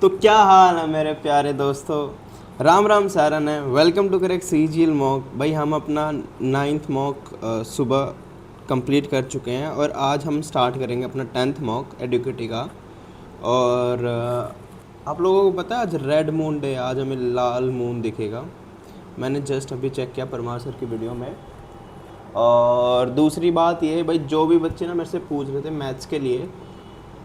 तो क्या हाल है मेरे प्यारे दोस्तों। राम राम सारन है। Welcome to correct CGL mock. भाई हम अपना नाइन्थ मॉक सुबह कंप्लीट कर चुके हैं और आज हम स्टार्ट करेंगे अपना 10th मॉक एडुकेटी का। और आप लोगों को पता है आज रेड मून डे, आज हमें लाल मून दिखेगा। मैंने जस्ट अभी चेक किया परमार सर की वीडियो में। और दूसरी बात ये है भाई, जो भी बच्चे ना मेरे से पूछ रहे थे मैथ्स के लिए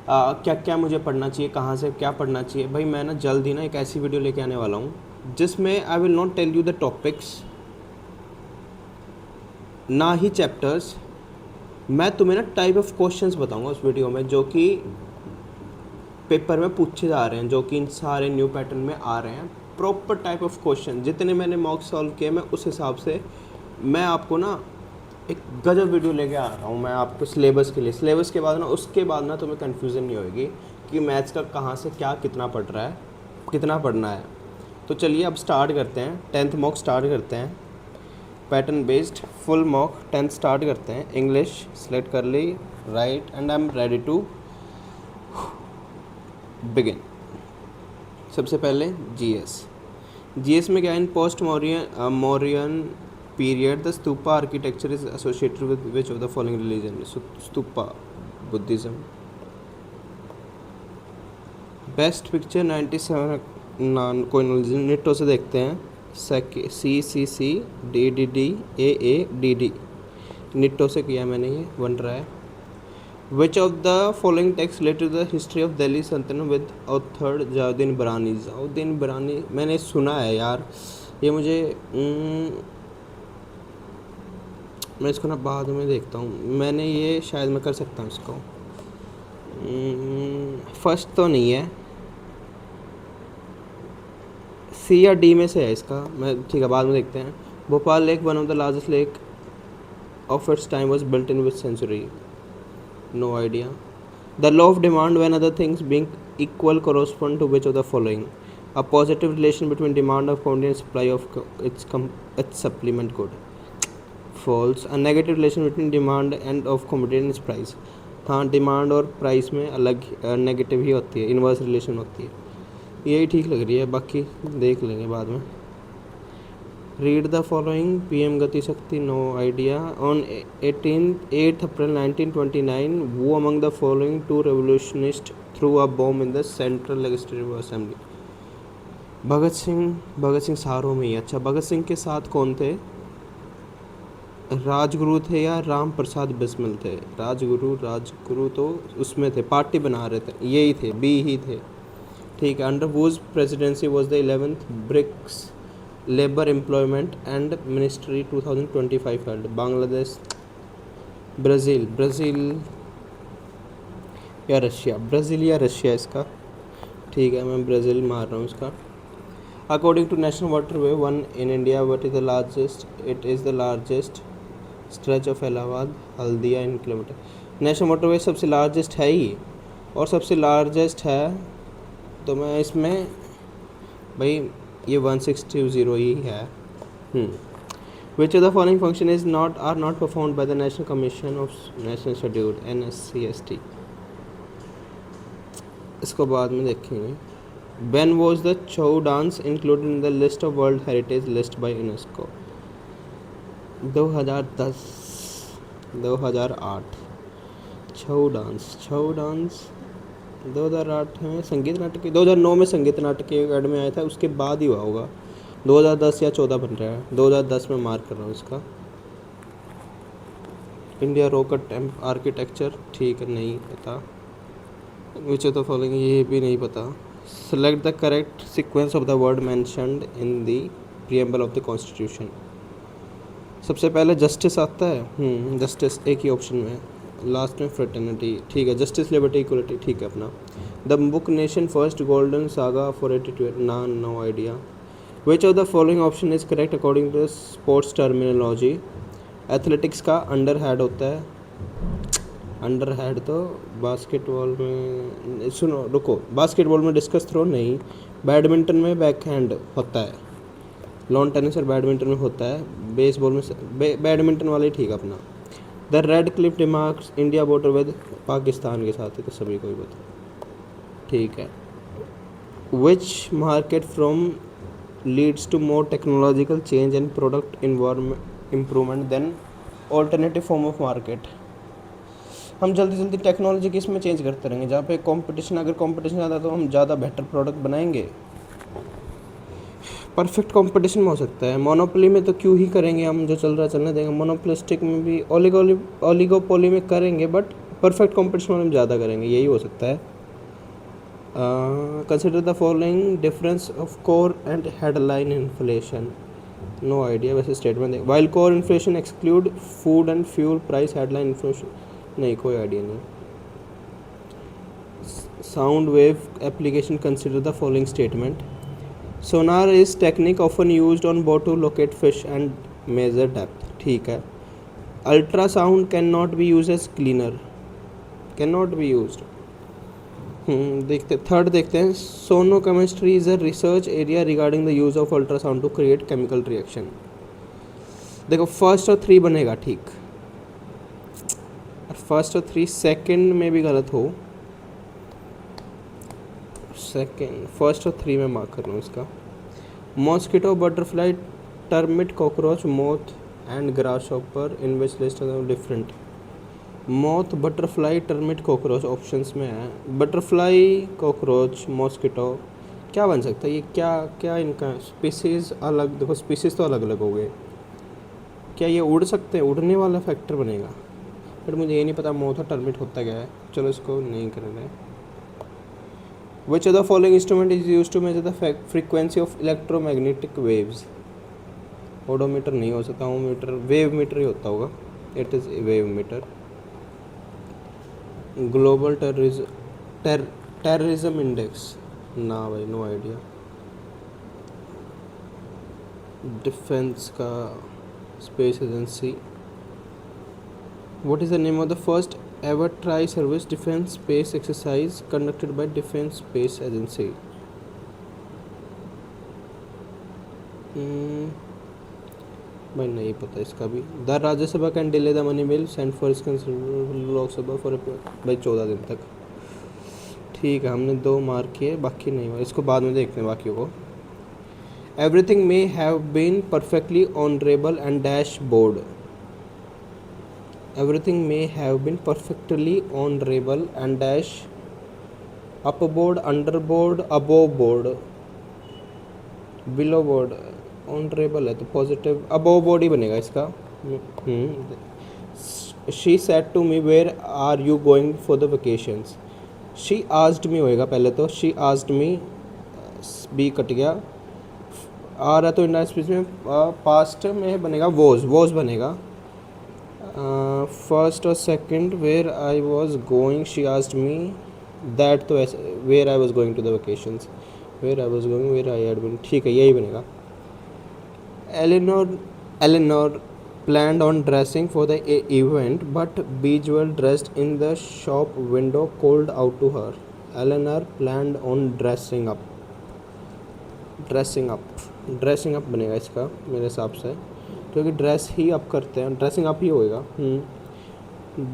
क्या क्या मुझे पढ़ना चाहिए, कहाँ से क्या पढ़ना चाहिए, भाई मैं ना जल्द ही ना एक ऐसी वीडियो लेके आने वाला हूँ जिसमें I will not tell you the topics, ना ही चैप्टर्स। मैं तुम्हें ना टाइप ऑफ क्वेश्चंस बताऊंगा उस वीडियो में जो कि पेपर में पूछे जा रहे हैं, जो कि इन सारे न्यू पैटर्न में आ रहे हैं। प्रॉपर टाइप ऑफ क्वेश्चन जितने मैंने मॉक सॉल्व किए मैं उस हिसाब से मैं आपको ना एक गजब वीडियो लेके आ रहा हूँ मैं आपको सिलेबस के लिए। सिलेबस के बाद ना उसके बाद ना तुम्हें कन्फ्यूज़न नहीं होगी कि मैथ्स का कहाँ से क्या कितना पढ़ रहा है, कितना पढ़ना है। तो चलिए अब स्टार्ट करते हैं, 10th मॉक स्टार्ट करते हैं। Pattern based full mock 10th start करते हैं। इंग्लिश सेलेक्ट कर ली, right, and I am ready to begin. सबसे पहले जीएस में क्या है, in post Mauryan period the stupa architecture is associated with which of the following religion? Stupa, Buddhism. Best picture 97 कोई निटो से देखते हैं। सी डी निटो से किया मैंने, ये बन रहा है। Which of the following text related to the history of Delhi सल्तनत विद ऑथर जाउद्दीन बरानी। मैंने सुना है यार, ये मुझे मैं इसको ना बाद में देखता हूँ। मैंने ये शायद मैं कर सकता हूँ इसको। फर्स्ट तो नहीं है, सी या डी में से है इसका, मैं ठीक है बाद में देखते हैं। Bhopal lake one of the largest lake of its time was built in which century? No idea. The law of demand when other things being equal correspond to which of the following? A positive relation between demand of quantity and supply of its supplement good. Falls. A negative relation between demand and of commodity and price. हाँ, demand और price में अलग negative ही होती है, inverse relation होती है। यही ठीक लग रही है, बाकी देख लेंगे बाद में। Read the following. पीएम गति शक्ति, no idea. On 8 April 1929 who among the following two revolutionist threw a bomb in the central legislative assembly? Bhagat Singh सारों में ही। अच्छा, भगत सिंह के साथ कौन थे? राजगुरु थे या राम प्रसाद बिस्मिल थे? राजगुरु तो उसमें थे, पार्टी बना रहे थे, यही थे, बी ही थे। ठीक है। Under whose presidency was the 11th BRICS labour employment and ministry 2025 held? Bangladesh, Brazil या रशिया इसका। ठीक है, मैं ब्राज़ील मार रहा हूँ इसका। According to national waterway one in India, what is the largest? It is the largest stretch of Allahabad Haldia in kilometre. National motorway सबसे लार्जेस्ट है ही, और सबसे लार्जेस्ट है तो मैं इसमें भाई ये 1620 ही है। Which of the following function is not or not performed by the national commission of national schedule NSCST? इसको बाद में देखेंगे। When was the Chow dance included in the list of World Heritage List by UNESCO? 2010, 2008। Chhau dance 2008 में संगीत नाटक, 2009 में संगीत नाटक अवार्ड में आया था, उसके बाद ही हुआ होगा। 2010 या 14 बन रहा है, 2010 में मार्क कर रहा हूँ इसका। इंडिया रॉकेट आर्किटेक्चर, ठीक है, नहीं पता। विच ऑफ द फॉलोइंग, ये भी नहीं पता। Select the correct sequence of the word mentioned in the preamble of the constitution. सबसे पहले जस्टिस आता है, जस्टिस एक ही ऑप्शन में, लास्ट में फ्रेटर्निटी, ठीक है, जस्टिस लिबर्टी इक्वलिटी, ठीक है अपना। The book nation first golden saga for 82 ना, no idea. Which of the following option is correct according to sports terminology? Athletics का अंडर हेड होता है, अंडर हेड तो बास्केटबॉल में, सुनो रुको, बास्केटबॉल में डिस्कस थ्रो नहीं, बैडमिंटन में बैक हैंड होता है, लॉन टेनिस और बैडमिंटन में होता है, बेसबॉल में बैडमिंटन वाला ही ठीक है अपना। The Radcliffe demarks India border with Pakistan के साथ है, तो सभी को ही पता, ठीक है। which market from leads to more technological change and product environment improvement than alternative form of market. हम जल्दी जल्दी टेक्नोलॉजी किस में चेंज करते रहेंगे, जहाँ पे कंपटीशन, अगर कंपटीशन ज़्यादा तो हम ज़्यादा बेटर प्रोडक्ट बनाएंगे, परफेक्ट कंपटीशन में हो सकता है। मोनोपोली में तो क्यों ही करेंगे हम, जो चल रहा है चलने देंगे। मोनोपोलिस्टिक में भी ओलिगोपोली में करेंगे, बट परफेक्ट कंपटीशन में हम ज़्यादा करेंगे, यही हो सकता है। Consider the following difference of core and headline inflation. No idea, वैसे स्टेटमेंट देख। While core inflation exclude food and fuel price, headline inflation नहीं, कोई आइडिया नहीं। Sound wave application, consider the following statement. Sonar is technique often used on boat to locate fish and measure depth, ठीक है। Ultrasound can not be use as cleaner, can not be use. देखते third देखते हैं। सोनो chemistry is a research area regarding the use of ultrasound to create chemical reaction. देखो first और three बनेगा ठीक, first और थ्री सेकंड में भी गलत हो, सेकंड फर्स्ट और थ्री में मार्क कर रहा हूँ इसका। Mosquito, butterfly, termite, cockroach, moth and grasshopper in which list different. Moth, butterfly, termite, cockroach options में है। बटरफ्लाई, कॉकरोच, मॉस्किटो, क्या बन सकता है ये, क्या क्या इनका स्पीसीज अलग, देखो स्पीसीज तो अलग अलग हो गए, क्या ये उड़ सकते हैं, उड़ने वाला फैक्टर बनेगा, बट मुझे ये नहीं पता मोथ और टर्मिट होता क्या है, चलो इसको नहीं कर रहे। Which of the following instrument is used to measure the frequency of electromagnetic waves? Odometer नहीं हो सकता, ओमीटर, वेव मीटर ही होता होगा, it is wave meter. Global terrorism index, ना भाई, नो आइडिया। डिफेंस का, space agency. What is the name of the first ever tri-service defense space exercise conducted by Defense Space Agency? भाई नहीं पता इसका भी। The Rajya Sabha can delay the money bill send for Lok Sabha for भाई 14 दिन तक, ठीक है। हमने 2 मार्क किए, बाकी नहीं हुआ, इसको बाद में देखते हैं बाकियों को। Everything may have been perfectly honourable and dash board. Everything may have been perfectly honorable and dash upboard, underboard, above board, below board। honorable है तो पॉजिटिव above board ही बनेगा इसका। She said to me, where are you going for the vacations? She asked me होएगा पहले तो, she asked me, B कट गया। आ रहा तो इंडिया स्पीच में पास्ट में बनेगा वॉज बनेगा। फर्स्ट और second, where I was going, she asked me that, तो ऐसे where I was going to the vacations, where I was going, where I had been, ठीक है यही बनेगा। Elinor planned on dressing for the event but Beachwell dressed in the shop window called out to her. Eleanor planned on dressing up बनेगा इसका मेरे हिसाब से, क्योंकि ड्रेस ही अप करते हैं, ड्रेसिंग अप ही होएगा।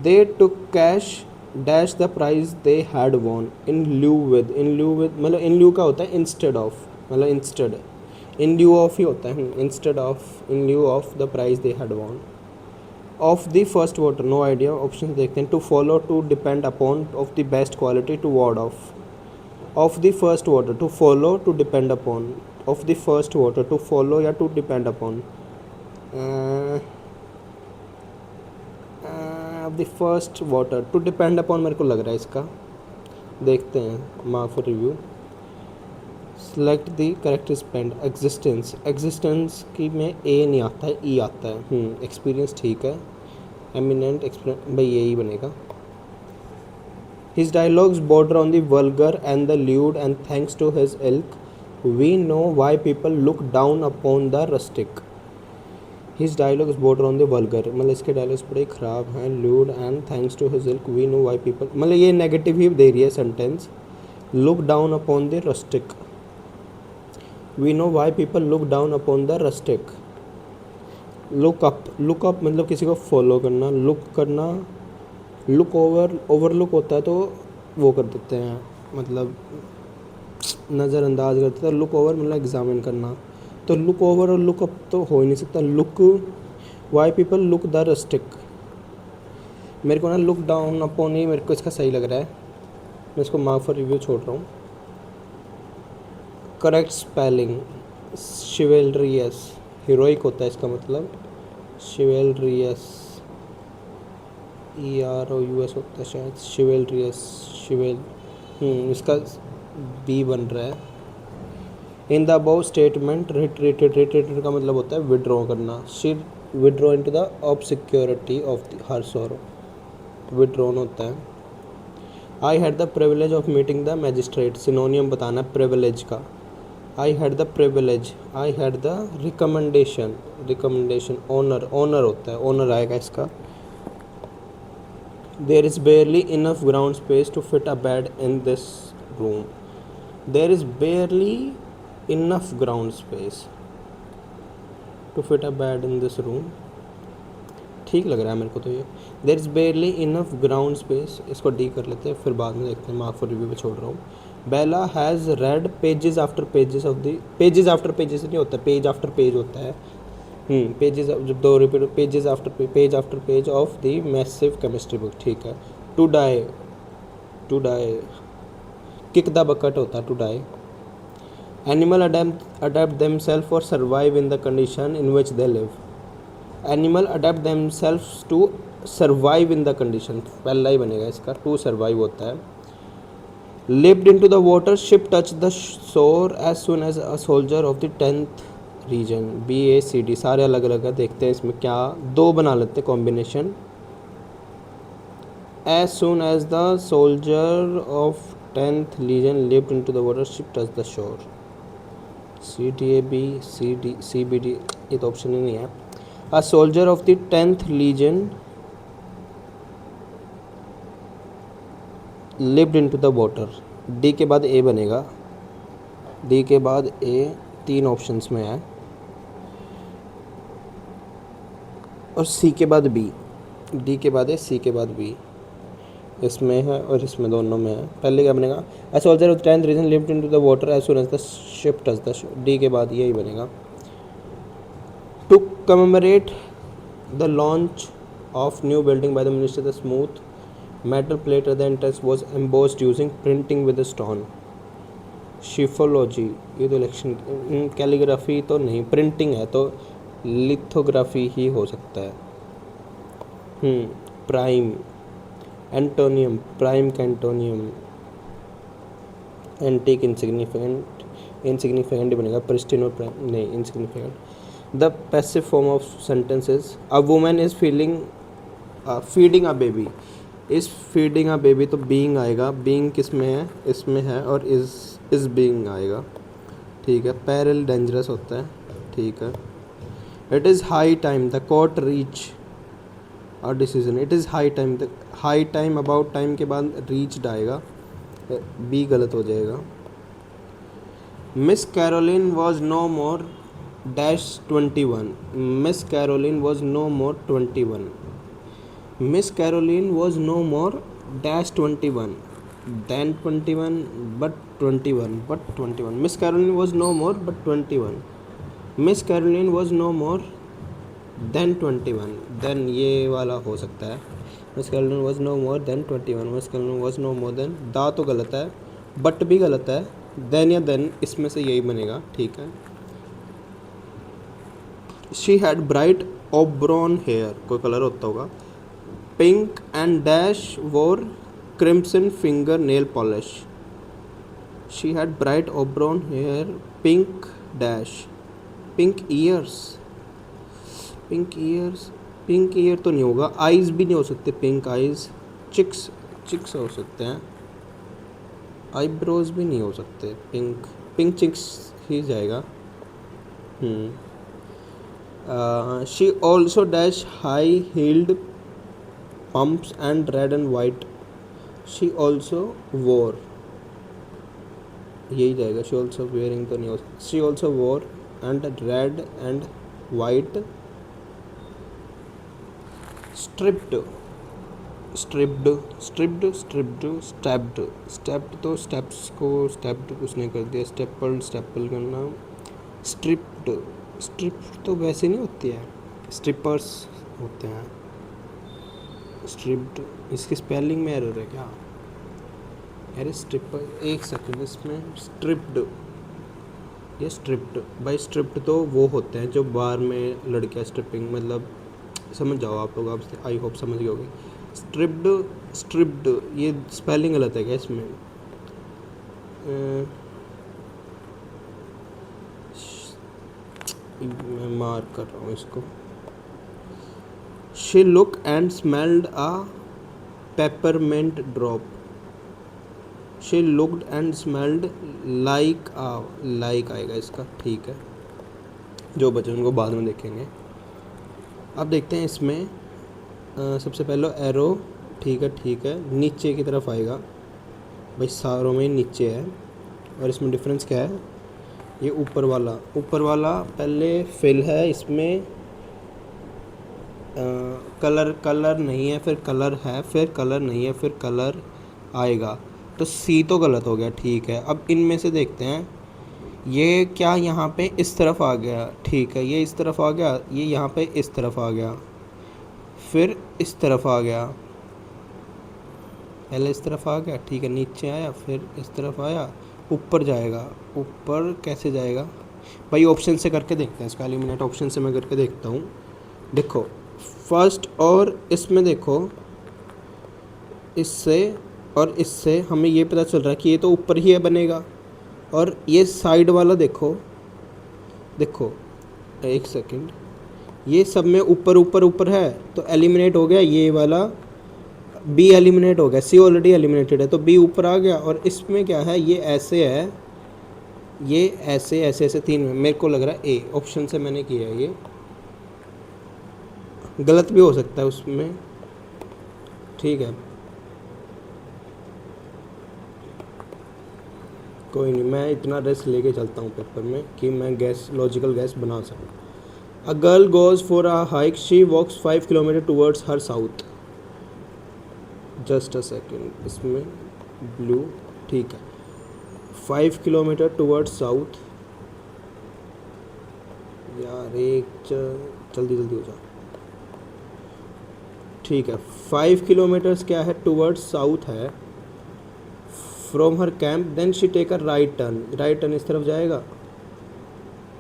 They took cash dash the prize they had won in lieu with मतलब इन ल्यू का होता है इंस्टेड ऑफ, मतलब इंस्टेड, इन ल्यू ऑफ ही होता है, instead of, in lieu of the prize they had won. Of the first water, no idea, option देखते हैं। To follow, to depend upon, of the best quality, to ward off. Of the first water, to follow, to depend upon, of the first water, to follow या to depend upon. The first water, to depend upon मेरे को लग रहा है इसका, देखते हैं mark for review. Select the correct spend. Existence की में ए नहीं आता है, ई आता है। एक्सपीरियंस ठीक है। एमिनेंट एक्सपीरियंस, भाई यही बनेगा। His dialogues border on the vulgar and the lewd and thanks to his ilk we know why people look down upon the rustic. His dialogues border on the vulgar, मतलब इसके dialogues बड़े ख़राब हैं। Lewd and thanks to his ilk we know why people, मतलब ये negative ही दे रही है sentence. Look down upon the rustic, we know why people look down upon the rustic. Look up मतलब किसी को फॉलो करना, लुक ओवरलुक होता है तो वो कर देते हैं, मतलब नज़रअंदाज करते थे। लुक ओवर मतलब एग्जामिन करना, तो लुक ओवर और लुक अप तो हो ही नहीं सकता। Look, Y people look the rustic, मेरे को ना लुक डाउन अपॉन ही मेरे को इसका सही लग रहा है, मैं इसको मार्क फॉर रिव्यू छोड़ रहा हूँ। करेक्ट स्पेलिंग शिवेलरियस, हीरोइक होता है इसका मतलब, शिवेलरियस, EROUS होता है शायद, शिवेलरियस, शिवेल, इसका बी बन रहा है। In the above statement retreated, retreated का मतलब होता है विड्रॉ करना। She withdraw into the obscurity of her sorrow, withdrawn होता है। I had the privilege of meeting the magistrate, synonym बताना प्रिविलेज का। I had the privilege, I had the recommendation, recommendation honour, honour होता है, honour आएगा इसका। There is barely enough ground space to fit a bed in this room, there is barely enough ground space to fit a bed in this room, ठीक लग रहा है मेरे को तो ये। There is barely enough ground space, इसको D कर लेते हैं, फिर बाद में देखते हैं, मार्क फॉर रिव्यू पे छोड़ रहा हूँ। Bella has read pages after pages of the, pages after pages नहीं होता, पेज आफ्टर पेज होता है। पेजेस जब दो repeat, pages after page of the massive chemistry book, ठीक है। To die, to die, kick the bucket होता है to die. Animal adapt themself for survive in the condition in which they live, animal adapt themselves to survive in the condition, पहला ही बनेगा इसका, to survive होता है। Lived in to the water, ship touch the shore as soon as a soldier of the 10th reason, BACD सारे अलग अलग है, देखते हैं इसमें क्या, दो बना लेते हैं combination. As soon as the soldier of 10th legion lived in to the water, ship touch the shore, CBD ये तो ऑप्शन ही नहीं है। A soldier of the 10th legion lived into the water, D के बाद A बनेगा, D के बाद A, तीन ऑप्शंस में है, और C के बाद B, D के बाद A, C के बाद B, इसमें है और इसमें दोनों में है। पहले क्या बनेगा, A soldier of the 10th legion lived into the water as soon as the ship touched the shore, D के बाद यही बनेगा। To commemorate the launch of new building by the minister, the smooth metal plate at the entrance was embossed using printing with a stone, शिफोलॉजी, ये तो election, calligraphy तो नहीं, printing है तो लिथोग्राफी ही हो सकता है। प्राइम, एंटोनियम, प्राइम का एंटोनियम, एंटीक, इनसिग्निफिकेंट, इनसिग्निफिकेंट बनेगा, प्रिस्टिन और प्राइम नहीं, insignificant. The passive form of sentences, a woman is feeding a baby, is feeding a baby तो बीइंग आएगा, बीइंग किस में है, इसमें है, और इज बीइंग आएगा, ठीक है। पैरल डेंजरस होता है, ठीक है। It is high time the court reach a decision, it is high time, the high time about time के बाद रीच्ड आएगा, बी गलत हो जाएगा। Miss Caroline was no more -21, Miss Caroline was no more 21, Miss Caroline was no more -21 than 21 but 21, Miss Caroline was no more but 21, Miss Caroline was no more than 21, than ये वाला हो सकता है। Miss Caroline was no more than 21, Miss Caroline was no more than, दा तो गलत है, but भी गलत है, देन या देन इसमें से यही बनेगा, ठीक है। She had bright auburn hair, कोई कलर होता होगा, pink and dash wore crimson finger nail polish, she had bright auburn hair, pink dash, pink ears, pink ears, pink ear तो नहीं होगा, आइज भी नहीं हो सकते, पिंक आइज, चिक्स, चिक्स हो सकते हैं, आईब्रोज भी नहीं हो सकते, पिंक, पिंक चिक्स ही जाएगा। She also dash high heeled pumps and red and white, she also wore, यही जाएगा, शी ऑल्सो वेयरिंग तो नहीं हो सकता, she also wore and red and white striped striped striped striped stepped stepped तो steps को स्टेप्ड उसने कर दिया, स्टेपल्ड स्टेपल करना। स्ट्रिप्ड स्ट्रिप्ड तो वैसे नहीं होती है, स्ट्रिपर्स होते हैं। स्ट्रिप्ड इसकी स्पेलिंग में एरर है क्या? अरे स्ट्रिपर, एक सेकंड, इसमें स्ट्रिप्ड, ये स्ट्रिप्ड भाई, स्ट्रिप्ड तो वो होते हैं जो बार में लड़कियां स्ट्रिपिंग, मतलब समझ जाओ आप लोग, आप आई होप समझ गए होगे। स्ट्रिप्ड स्ट्रिप्ड ये स्पेलिंग गलत है क्या इसमें? मैं मार्क कर रहा हूँ इसको। She look and smelled a peppermint drop. She looked and smelled like आ, लाइक आएगा इसका, ठीक है। जो बचे उनको बाद में देखेंगे। अब देखते हैं इसमें सबसे पहले एरो, ठीक है, नीचे की तरफ आएगा भाई, सारों में नीचे है। और इसमें डिफरेंस क्या है? ये ऊपर वाला पहले फिल है, इसमें कलर नहीं है, फिर कलर है, फिर कलर नहीं है, फिर कलर आएगा, तो सी तो गलत हो गया, ठीक है। अब इनमें से देखते हैं, ये क्या यहाँ पे इस तरफ आ गया, ठीक है, ये इस तरफ आ गया, ये यहाँ पे इस तरफ आ गया, फिर इस तरफ आ गया, पहले इस तरफ आ गया, ठीक है, नीचे आया, फिर इस तरफ आया, ऊपर जाएगा। ऊपर कैसे जाएगा भाई? ऑप्शन से करके देखते हैं इसका, एलिमिनेट ऑप्शन से मैं करके देखता हूँ। देखो फर्स्ट और इसमें देखो, इससे और इससे हमें ये पता चल रहा है कि ये तो ऊपर ही है बनेगा, और ये साइड वाला देखो, देखो एक सेकंड, ये सब में ऊपर ऊपर ऊपर है, तो एलिमिनेट हो गया ये वाला, बी एलिमिनेट हो गया, सी ऑलरेडी एलिमिनेटेड है, तो बी ऊपर आ गया। और इसमें क्या है, ये ऐसे है, ये ऐसे ऐसे ऐसे तीन में, मेरे को लग रहा है ए ऑप्शन से मैंने किया है, ये गलत भी हो सकता है उसमें, ठीक है, कोई नहीं, मैं इतना रेस्ट लेके चलता हूँ पेपर में कि मैं गैस लॉजिकल गैस बना सकूँ। A girl goes for a hike, she walks 5 kilometre towards her south. Just a second, इसमें ब्लू, ठीक है, 5 किलोमीटर टूवर्ड्स साउथ। यार एक जल्दी जल्दी हो जाओ, ठीक है, 5 किलोमीटर्स क्या है, टूवर्ड्स साउथ है, from her camp, then she take a right turn इस तरफ जाएगा,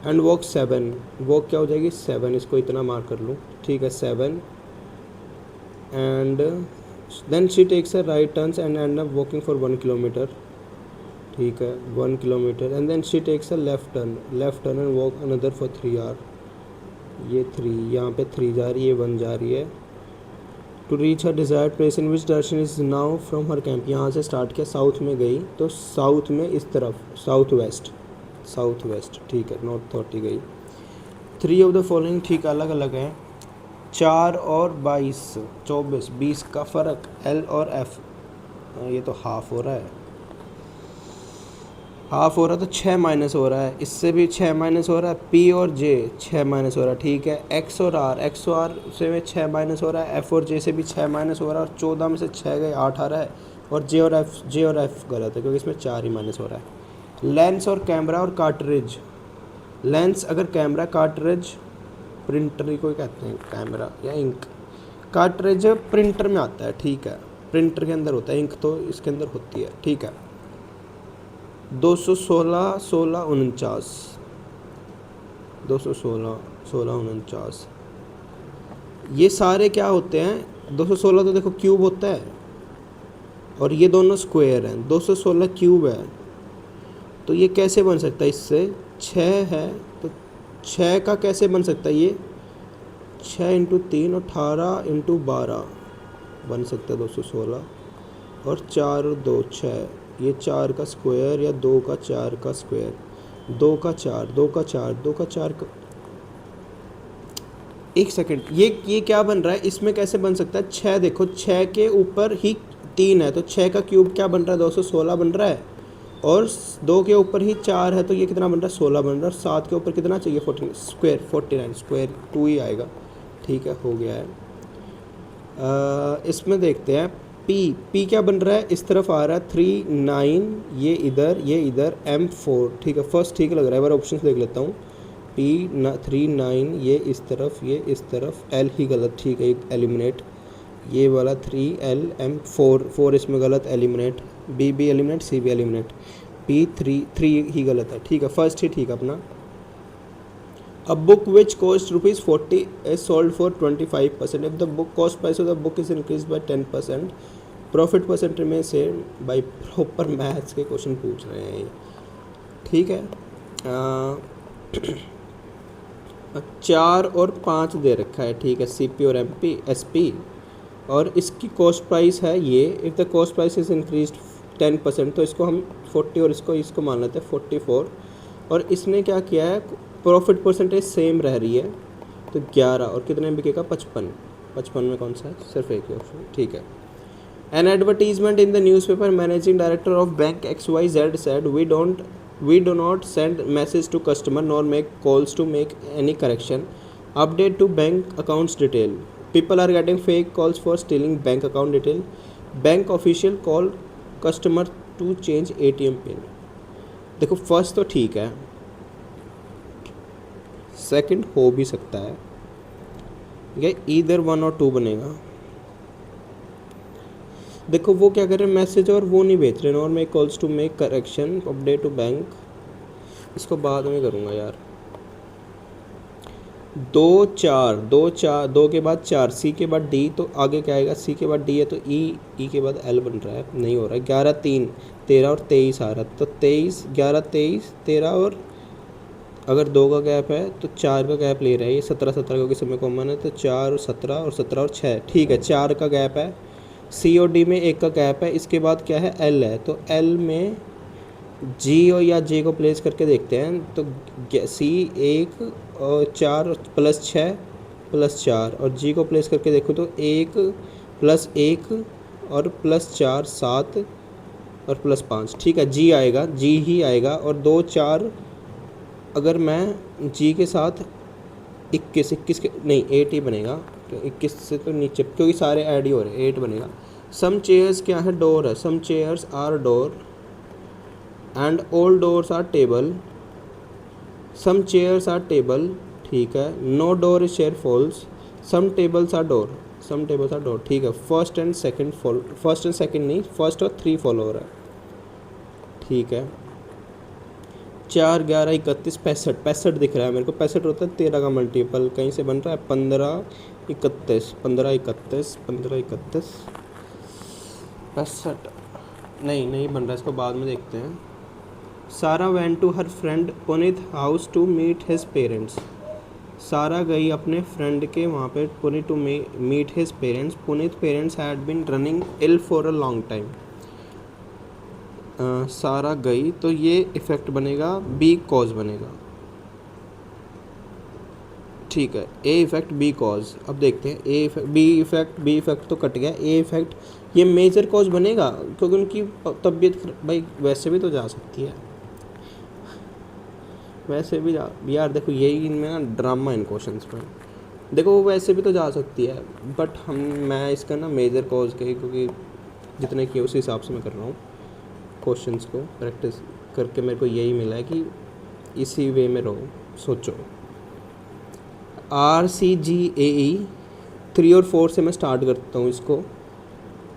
एंड वॉक 7, वॉक क्या हो जाएगी 7, इसको इतना मार्क कर लूँ, ठीक है, 7, and then she takes a right turns and end up walking for 1 kilometre, ठीक है, 1 kilometre, and then she takes a left turn and walk another for 3 hour. ये 3, यहाँ पे 3 जा रही है, 1 जा रही है। To reach her desired place in which direction is now from her camp, यहाँ से स्टार्ट किया, साउथ में गई, तो साउथ में इस तरफ, साउथ वेस्ट, ठीक है, नॉर्थ 30 गई। 3 ऑफ द फॉलोइंग, ठीक अलग अलग है, 4 और 22 24, 20 का फ़र्क, एल और एफ, ये तो हाफ हो रहा है, तो 6 माइनस हो रहा है, इससे भी 6 माइनस हो रहा है, पी और जे 6 माइनस हो रहा है, ठीक है, एक्स और आर से में 6 माइनस हो रहा है, एफ और जे से भी 6 माइनस हो रहा है, और 14 में से 6 गए 8 आ रहा है, और जे और एफ गलत है क्योंकि इसमें 4 ही माइनस हो रहा है। लेंस और कैमरा और कार्ट्रिज, लेंस अगर कैमरा, कार्ट्रिज प्रिंटर ही कोई कहते हैं, कैमरा या इंक, कार्ट्रिज प्रिंटर में आता है, ठीक है, प्रिंटर के अंदर होता है, इंक तो इसके अंदर होती है, ठीक है। 216 16 49, 216 16 49, ये सारे क्या होते हैं, 216 तो देखो क्यूब होता है, और ये दोनों स्क्वायर हैं, 216 क्यूब है, तो ये कैसे बन सकता है, इससे 6 है, तो 6 का कैसे बन सकता है, ये 6 इंटू 3 18 इंटू 12 बन सकता है 216, और 4 और 2 6, ये 4 का स्क्वायर या 2 का 4 का स्क्वायर, 2 का 4 2 का 4 2 का 4 का, एक सेकंड, ये क्या बन रहा है, इसमें कैसे बन सकता है, 6 देखो, 6 के ऊपर ही 3 है, तो 6 का क्यूब क्या बन रहा है, 216 बन रहा है, और 2 के ऊपर ही 4 है, तो ये कितना बन रहा है, 16 बन रहा है, और 7 के ऊपर कितना चाहिए, 14 स्क्वायर, 49 स्क्वायर 2 ही आएगा, ठीक है, हो गया है। इसमें देखते हैं पी पी क्या बन रहा है, इस तरफ आ रहा है 3 9, ये इधर M4, ठीक है फर्स्ट ठीक लग रहा है। एक बार ऑप्शन देख लेता हूँ। पी 3 9, ये इस तरफ L ही गलत, ठीक है एलिमिनेट, ये वाला 3 L M 4 4 इसमें गलत, एलिमिनेट, बी भी एलिमिनेट, सी भी एलिमिनेट, पी 3 ही गलत है, ठीक है फर्स्ट ही ठीक है अपना। A book which cost ₹40 is sold for 25%. If the book cost price of the book is increased by 10%, profit percent remains same. by proper maths के क्वेश्चन पूछ रहे हैं ये, ठीक है। 4 और 5 दे रखा है, ठीक है CP और MP SP, और इसकी कॉस्ट प्राइस है ये। If the cost price is increase 10%, तो इसको हम 40 और इसको मान लेते हैं 44, और इसने क्या किया है, प्रॉफिट परसेंटेज सेम रह रही है, तो 11, और कितने में बिकेगा 55 में कौन सा है, सिर्फ एक ही ऑप्शन, ठीक है। N advertisement in the newspaper, managing director of bank XYZ said we do not send message to customer nor make calls to make any correction update to bank accounts detail, people are getting fake calls for stealing bank account detail, bank official call customer to change ATM pin। देखो first तो ठीक है, second हो भी सकता है, ये either 1 और 2 बनेगा। देखो वो क्या कर रहे हैं, मैसेज और वो नहीं भेज रहे, और make calls to make correction update to bank, इसको बाद में करूँगा यार। 2 4 के बाद 4, सी के बाद डी, तो आगे क्या आएगा, सी के बाद डी है तो ई के बाद एल बन रहा है, नहीं हो रहा है। 11 3 13 और 23 आ रहा है, तो 23 11 23 13, और अगर 2 का गैप है तो 4 का गैप ले रहा है ये, 17 17 क्योंकि सब में कॉमन है, तो 4 और 17 और 17 और 6, ठीक है 4 का गैप है। सी और डी में 1 का गैप है, इसके बाद क्या है, एल है, तो एल में जी और या जे को प्लेस करके देखते हैं, तो सी 1 और 4 प्लस 6 प्लस 4, और जी को प्लेस करके देखो तो 1 प्लस 1 और प्लस 4 7 और प्लस 5, ठीक है जी आएगा, जी ही आएगा। और 2 4, अगर मैं जी के साथ 21 के नहीं 8 ही बनेगा, तो 21 से तो नीचे क्योंकि सारे ऐड ही हो रहे हैं, 8 बनेगा। सम चेयर्स क्या है, डोर है, some chairs are door and all doors are table, some chairs are table, ठीक है। No door is chair false, some tables are door, ठीक है। फर्स्ट एंड सेकंड नहीं, फर्स्ट और 3 फॉलो हो रहा है, ठीक है। 4 11 31 65 दिख रहा है मेरे को, 65 होता है 13 का मल्टीपल, कहीं से बन रहा है 15 31 65 नहीं बन रहा, इसको बाद में देखते हैं। Sara went to her friend Puneet house to meet his parents, Sara गई अपने फ्रेंड के वहाँ पे Puneet to meet his parents, Puneet parents had been running ill for a long time. Sara गई, तो ये इफ़ेक्ट बनेगा, बी कॉज बनेगा, ठीक है। ए इफ़ेक्ट बी कॉज, अब देखते हैं ए इफेक्ट बी इफ़ेक्ट तो कट गया, ए इफ़ेक्ट ये मेजर कॉज बनेगा, क्योंकि उनकी तबीयत भाई वैसे भी तो जा सकती है, वैसे भी यार देखो यही इनमें ना ड्रामा इन क्वेश्चंस में, देखो वो वैसे भी तो जा सकती है, बट मैं इसका ना मेजर कॉज के, क्योंकि जितने किए उस हिसाब से मैं कर रहा हूँ क्वेश्चंस को प्रैक्टिस करके, मेरे को यही मिला है कि इसी वे में रहो, सोचो। RCGAE 3 और 4 से मैं स्टार्ट करता हूँ इसको।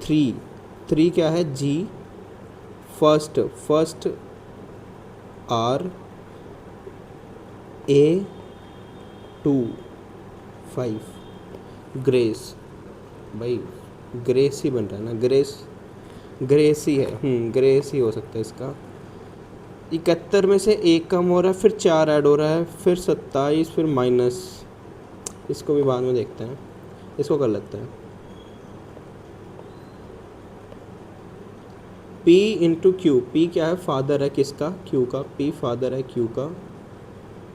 3 क्या है, जी फर्स्ट R A 2 5 ग्रेस, भाई ग्रेस ही बन रहा है ना, ग्रेस ही है, ग्रेस ही हो सकता है इसका। 71 में से 1 कम हो रहा है, फिर 4 ऐड हो रहा है, फिर 27, फिर माइनस, इसको भी बाद में देखते हैं, इसको कर लेते हैं। P इंटू क्यू, P क्या है, फादर है किसका, Q का, P फादर है Q का,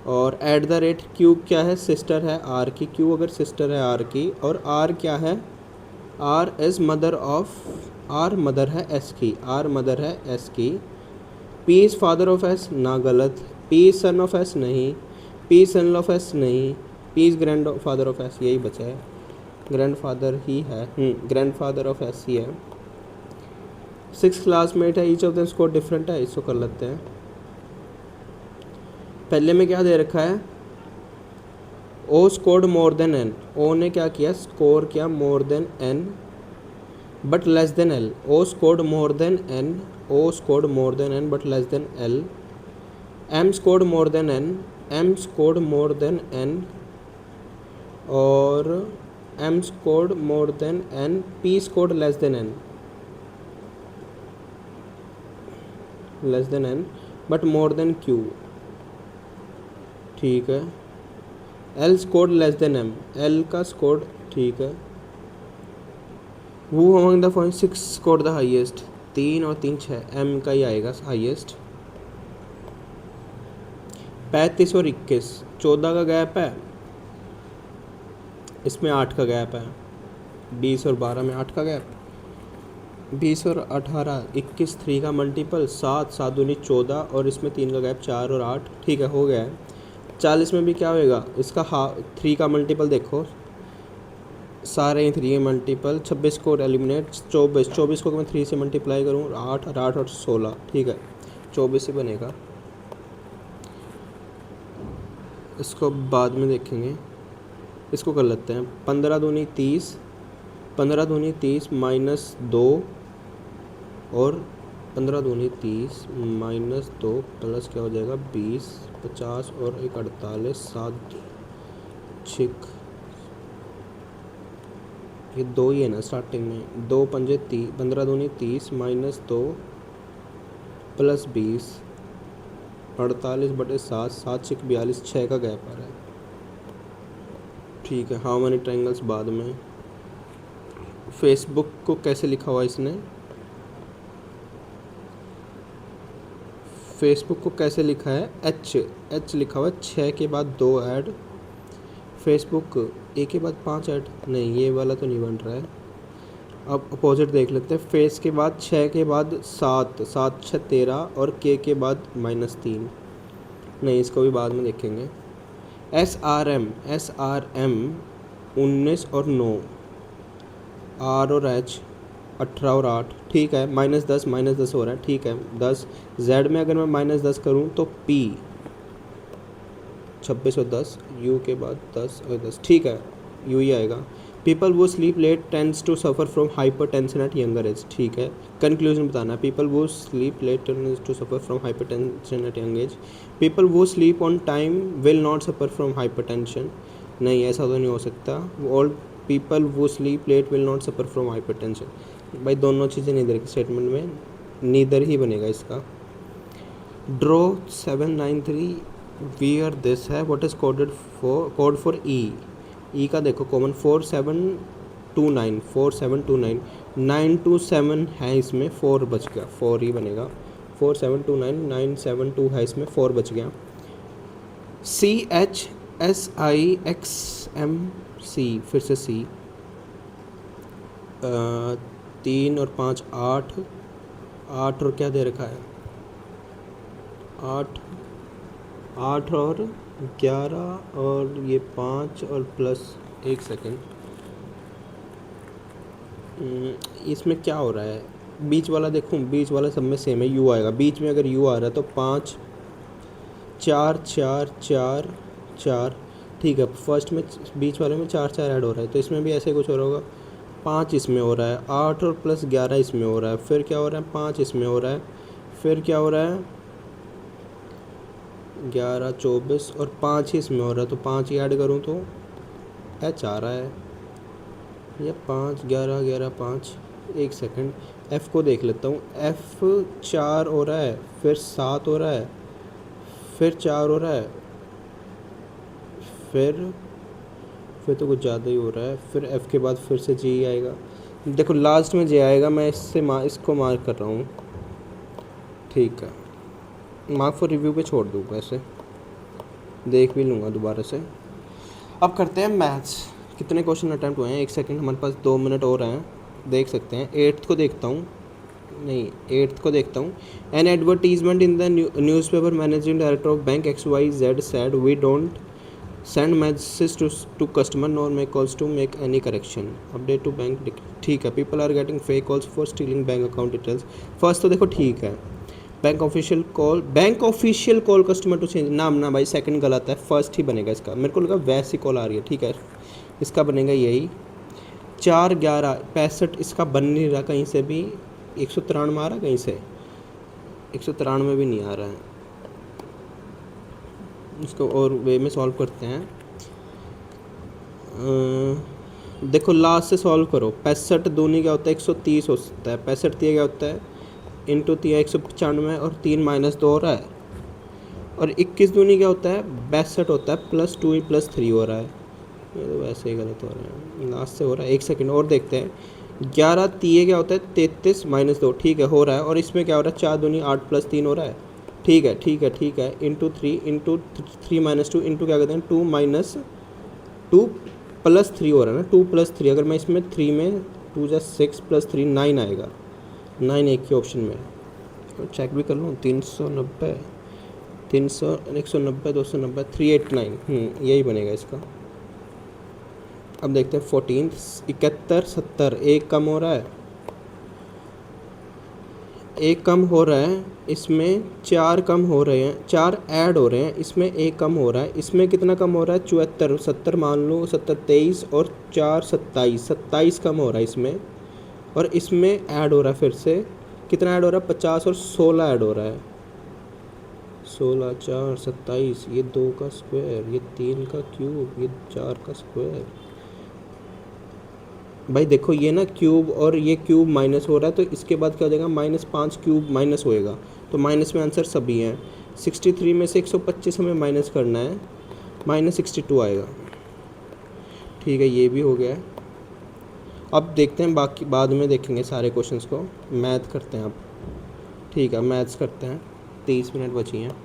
और एट द रेट Q क्या है, सिस्टर है R की, Q अगर सिस्टर है R की, और R क्या है, R is mother of, R mother है S की, R मदर है S की। P is father of S, ना गलत, P is son of S नहीं, P सन ऑफ S नहीं, P is grand father of S, यही बचा है। ग्रैंडफादर ही है, ग्रैंडफादर ऑफ एस ही है। 6 क्लासमेट है, each of them score different है, इसको कर लेते हैं। पहले में क्या दे रखा है, O scored more than N, O ने क्या किया, स्कोर किया more than N but less than L, O scored more than N, O scored more than N but less than L, M scored more than N, M scored more than N और M scored more than N, P scored less than N, less than N but more than Q, ठीक है। L scored less then M, L का scored ठीक है। वो among the following 6 scored the highest, 3 और 3 6, M का ही आएगा highest. 35 और 21, 14 का गैप है, इसमें 8 का गैप है। 20 और 12 में 8 का गैप, 20 और 18, 21 3 का मल्टीपल 7, 7 दूनी 14 और इसमें 3 का गैप 4 और 8, ठीक है हो गया है। 40 में भी क्या होएगा, इसका 3 का मल्टीपल देखो, सारे ही 3 मल्टीपल, 26 को एलिमिनेट, 24 को मैं 3 से मल्टीप्लाई करूँ 8 और 8 और 16, ठीक है 24 से बनेगा, इसको बाद में देखेंगे। इसको कर लेते हैं, 15 दूनी 30, 15 दूनी 30 माइनस 2 और 15 दूनी 30 माइनस 2 प्लस क्या हो जाएगा 20, 50 और 1 48, 7 6, ये 2 ही है ना स्टार्टिंग में, 2 पंजे 30, 15 दूनी 30 माइनस 2 प्लस 20, 48 बटे 7, 7 6 42, 6 का गैप आ रहा है, ठीक है। हाउ मैनी ट्रायंगल्स बाद में। फेसबुक को कैसे लिखा हुआ इसने, फेसबुक को कैसे लिखा है, एच लिखा हुआ है, 6 के बाद 2 ऐड, फेसबुक ए के बाद 5 ऐड, नहीं ये वाला तो नहीं बन रहा है। अब अपोजिट देख लेते हैं, फेस के बाद 6 के बाद 7, 7 6 13 और के बाद -3, नहीं इसको भी बाद में देखेंगे। एस आर एम 19 और 9, आर और एच 18 और 8, ठीक है, -10 हो रहा है, ठीक है 10। जेड में अगर मैं -10 करूँ तो पी 26 और 10, यू के बाद 10 और 10, ठीक है यू ही आएगा। People who sleep late tends to suffer from hypertension at younger age, ठीक है। कंक्लूजन बताना है, people who sleep late tends to suffer from hypertension at young age, people who sleep on time will not suffer from hypertension, नहीं ऐसा तो नहीं हो सकता। All people who sleep late will not suffer from hypertension, भाई दोनों चीज़ें neither के स्टेटमेंट में नीदर ही बनेगा इसका। ड्रॉ 793 वियर दिस है, what is coded for, code for E का देखो कॉमन 4729, 4729, 927 है इसमें, 4 बच गया, 4 ही बनेगा, 4729 972 है इसमें, 4 बच गया। CHSIXMC, फिर से C, 3 और 5 8, 8 और क्या दे रखा है 8 और 11 और ये 5 और प्लस 1 सेकेंड, इसमें क्या हो रहा है, बीच वाला देखूँ, बीच वाला सब में सेम है, यू आएगा बीच में, अगर यू आ रहा है तो 5 4 4 4 4, ठीक है। फर्स्ट में बीच वाले में 4 4 ऐड हो रहा है, तो इसमें भी ऐसे कुछ हो रहा होगा, 5 इसमें हो रहा है, 8 और प्लस 11 इसमें हो रहा है, फिर क्या हो रहा है 5 इसमें हो रहा है, फिर क्या हो रहा है 11 24 और 5 ही इसमें हो रहा है, तो 5 ही ऐड करूँ तो एच आ रहा है, या 5 11 11 5, 1 सेकंड, एफ़ को देख लेता हूँ, एफ़ 4 हो रहा है, फिर 7 हो रहा है, फिर 4 हो रहा है, फिर तो कुछ ज़्यादा ही हो रहा है, फिर एफ़ के बाद फिर से जी आएगा, देखो लास्ट में जे आएगा, मैं इसको मार्क कर रहा हूँ, ठीक है। मार्क फॉर रिव्यू पे छोड़ दूँ, वैसे देख भी लूँगा दोबारा से। अब करते हैं मैथ्स, कितने क्वेश्चन अटैम्प्ट हुए हैं, 1 सेकंड, हमारे पास 2 मिनट और हैं, देख सकते हैं। 8th को देखता हूँ, नहीं 8th को देखता हूँ। An advertisement in the newspaper managing director of bank XYZ said we don't send message to customer nor make calls to make any correction, update to bank. ठीक है, people are getting fake calls for stealing bank account details. First तो देखो ठीक है, bank official call customer to change नाम ना भाई, second गलत है, फर्स्ट ही बनेगा इसका। मेरे को लगा वैसी कॉल आ रही है, ठीक है, इसका बनेगा यही। 4/11/65 इसका बन नहीं रहा कहीं से भी। 193 आ रहा कहीं से, 193 भी नहीं आ रहा है। इसको और वे में सॉल्व करते हैं। देखो लास्ट से सॉल्व करो। 65 दूनी क्या होता है, 130 होता है। 65 दिया क्या होता है, इंटू 3 195 और 3 -2 हो रहा है। और 21 दूनी क्या होता है, 62 होता है, +2 +3 हो रहा है। ये तो वैसे ही गलत हो रहा है, लास्ट से हो रहा है। 1 सेकंड और देखते हैं। 11 तीय क्या होता है, 33 -2, ठीक है हो रहा है। और इसमें क्या हो रहा है, 4 दूनी 8 +3 हो रहा है। ठीक है ठीक है ठीक है, इंटू 3 -2 इंटू क्या कहते हैं 2 +3 हो रहा है ना, 2 +3। अगर मैं इसमें 3 में 2 + 6 +3 9 आएगा, 9 एक ही ऑप्शन में। चेक भी कर लूँ, 390 300 190 290 389, यही बनेगा इसका। अब देखते हैं 14 71 70, एक कम हो रहा है, एक कम हो रहा है। इसमें 4 कम हो रहे हैं, 4 ऐड हो रहे हैं, इसमें एक कम हो रहा है। इसमें कितना कम हो रहा है, 74 70 मान लो, 70 23 और 4 27, 27 कम हो रहा है इसमें। और इसमें ऐड हो रहा है फिर से, कितना ऐड हो रहा है, 50 और 16 ऐड हो रहा है। 16 4 27, ये 2 का स्क्वायर, ये 3 का क्यूब, ये 4 का स्क्वायर। भाई देखो ये ना क्यूब और ये क्यूब माइनस हो रहा है, तो इसके बाद क्या हो जाएगा, -5 क्यूब माइनस होएगा, तो माइनस में आंसर सभी हैं। 63 में से 125 हमें माइनस करना है, -62 आएगा। ठीक है, ये भी हो गया है। अब देखते हैं बाकी, बाद में देखेंगे सारे क्वेश्चंस को। मैथ करते हैं अब, ठीक है मैथ्स करते हैं, 30 मिनट बची हैं।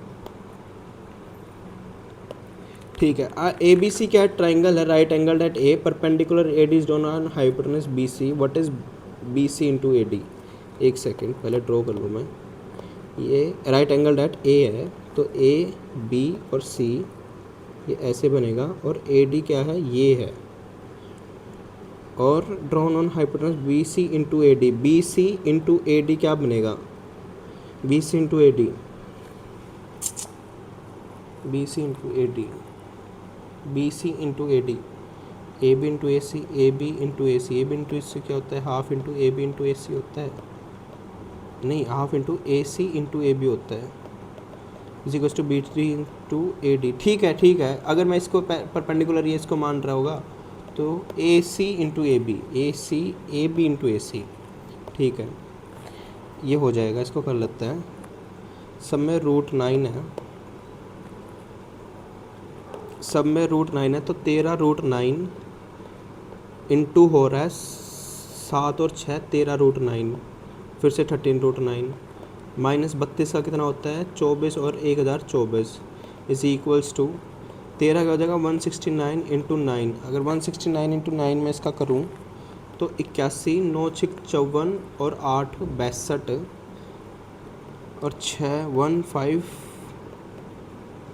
ठीक है, ABC क्या ट्राइंगल है, right angle at A, perpendicular AD is drawn on hypotenuse BC, what is BC into AD। एक सेकेंड पहले ड्रॉ कर लूँ मैं। ये राइट एंगल एट A है, तो A B और C ये ऐसे बनेगा, और AD क्या है, ये है। और drawn on hypotenuse BC into AD, BC into AD क्या बनेगा, BC into AD, BC into AD, BC into AD, AB into AC, AB into AC, AB into AC क्या होता है, half into AB into AC होता है, नहीं half into AC into AB होता है, equals to BC into AD। ठीक है, अगर मैं इसको परपेंडिकुलर ये इसको मान रहा होगा तो AC into AB, AC AB into AC, ठीक है ये हो जाएगा। इसको कर लेते हैं, सब में √9 है, सब में √9 है, तो 13√9 इंटू हो रहा है 7 और 6 13√9, फिर से 13√9, -32 का कितना होता है, 24 और 1024 इज इक्वल्स टू 13 का हो जाएगा 169 इंटू 9। अगर 169 इंटू 9 में इसका करूँ तो 81 9 6 54 और 8 62 और 6 15,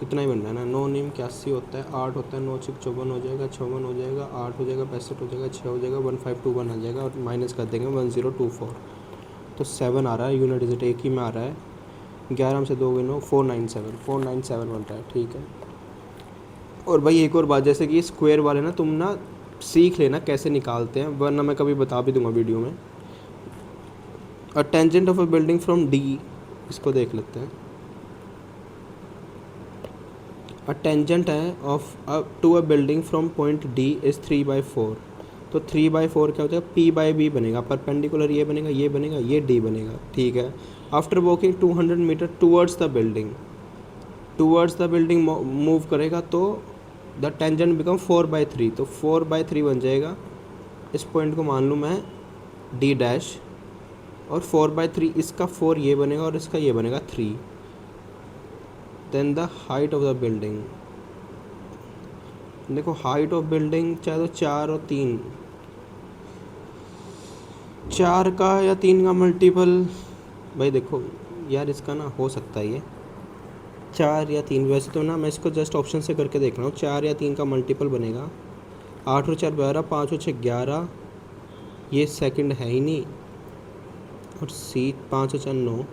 इतना ही बनना है ना, 9 9 81 होता है, 8 होता है, 9 6 54 हो जाएगा, 56 हो जाएगा, 8 हो जाएगा, 62 हो जाएगा, 6 हो जाएगा, 1521 आ जाएगा, और माइनस कर देंगे 1024, तो 7 आ रहा है, यूनिट डिजिट एक ही में आ रहा है। 11 से 2 गिनो, 497 बन रहा है, ठीक है। और भाई एक और बात, जैसे कि ये स्क्वायर वाले ना, तुम ना सीख लेना कैसे निकालते हैं, वरना मैं कभी बता भी दूंगा वीडियो में। A tangent of a building from D, इसको देख लेते हैं। अ टेंजेंट है of to a building from point D is 3/4, तो 3/4 क्या होता है, P/B बनेगा, परपेंडिकुलर ये बनेगा, ये बनेगा, ये D बनेगा, ठीक है। After walking 200 metre towards the building move करेगा, तो द टेंजेंट बिकम 4/3, तो 4/3 बन जाएगा। इस पॉइंट को मान लूँ मैं D', और 4/3 इसका 4 ये बनेगा, और इसका ये बनेगा 3। Then the height of the building, देखो हाइट ऑफ बिल्डिंग चाहे तो 4 और 3, 4 का या 3 का मल्टीपल, भाई देखो यार इसका ना हो सकता है ये 4 या 3, वैसे तो ना मैं इसको जस्ट ऑप्शन से करके देख रहा हूँ। 4 या 3 का मल्टीपल बनेगा। 8 और 4 12, 5 और 6 11, ये सेकंड है ही नहीं। और सी 5 और 4 9।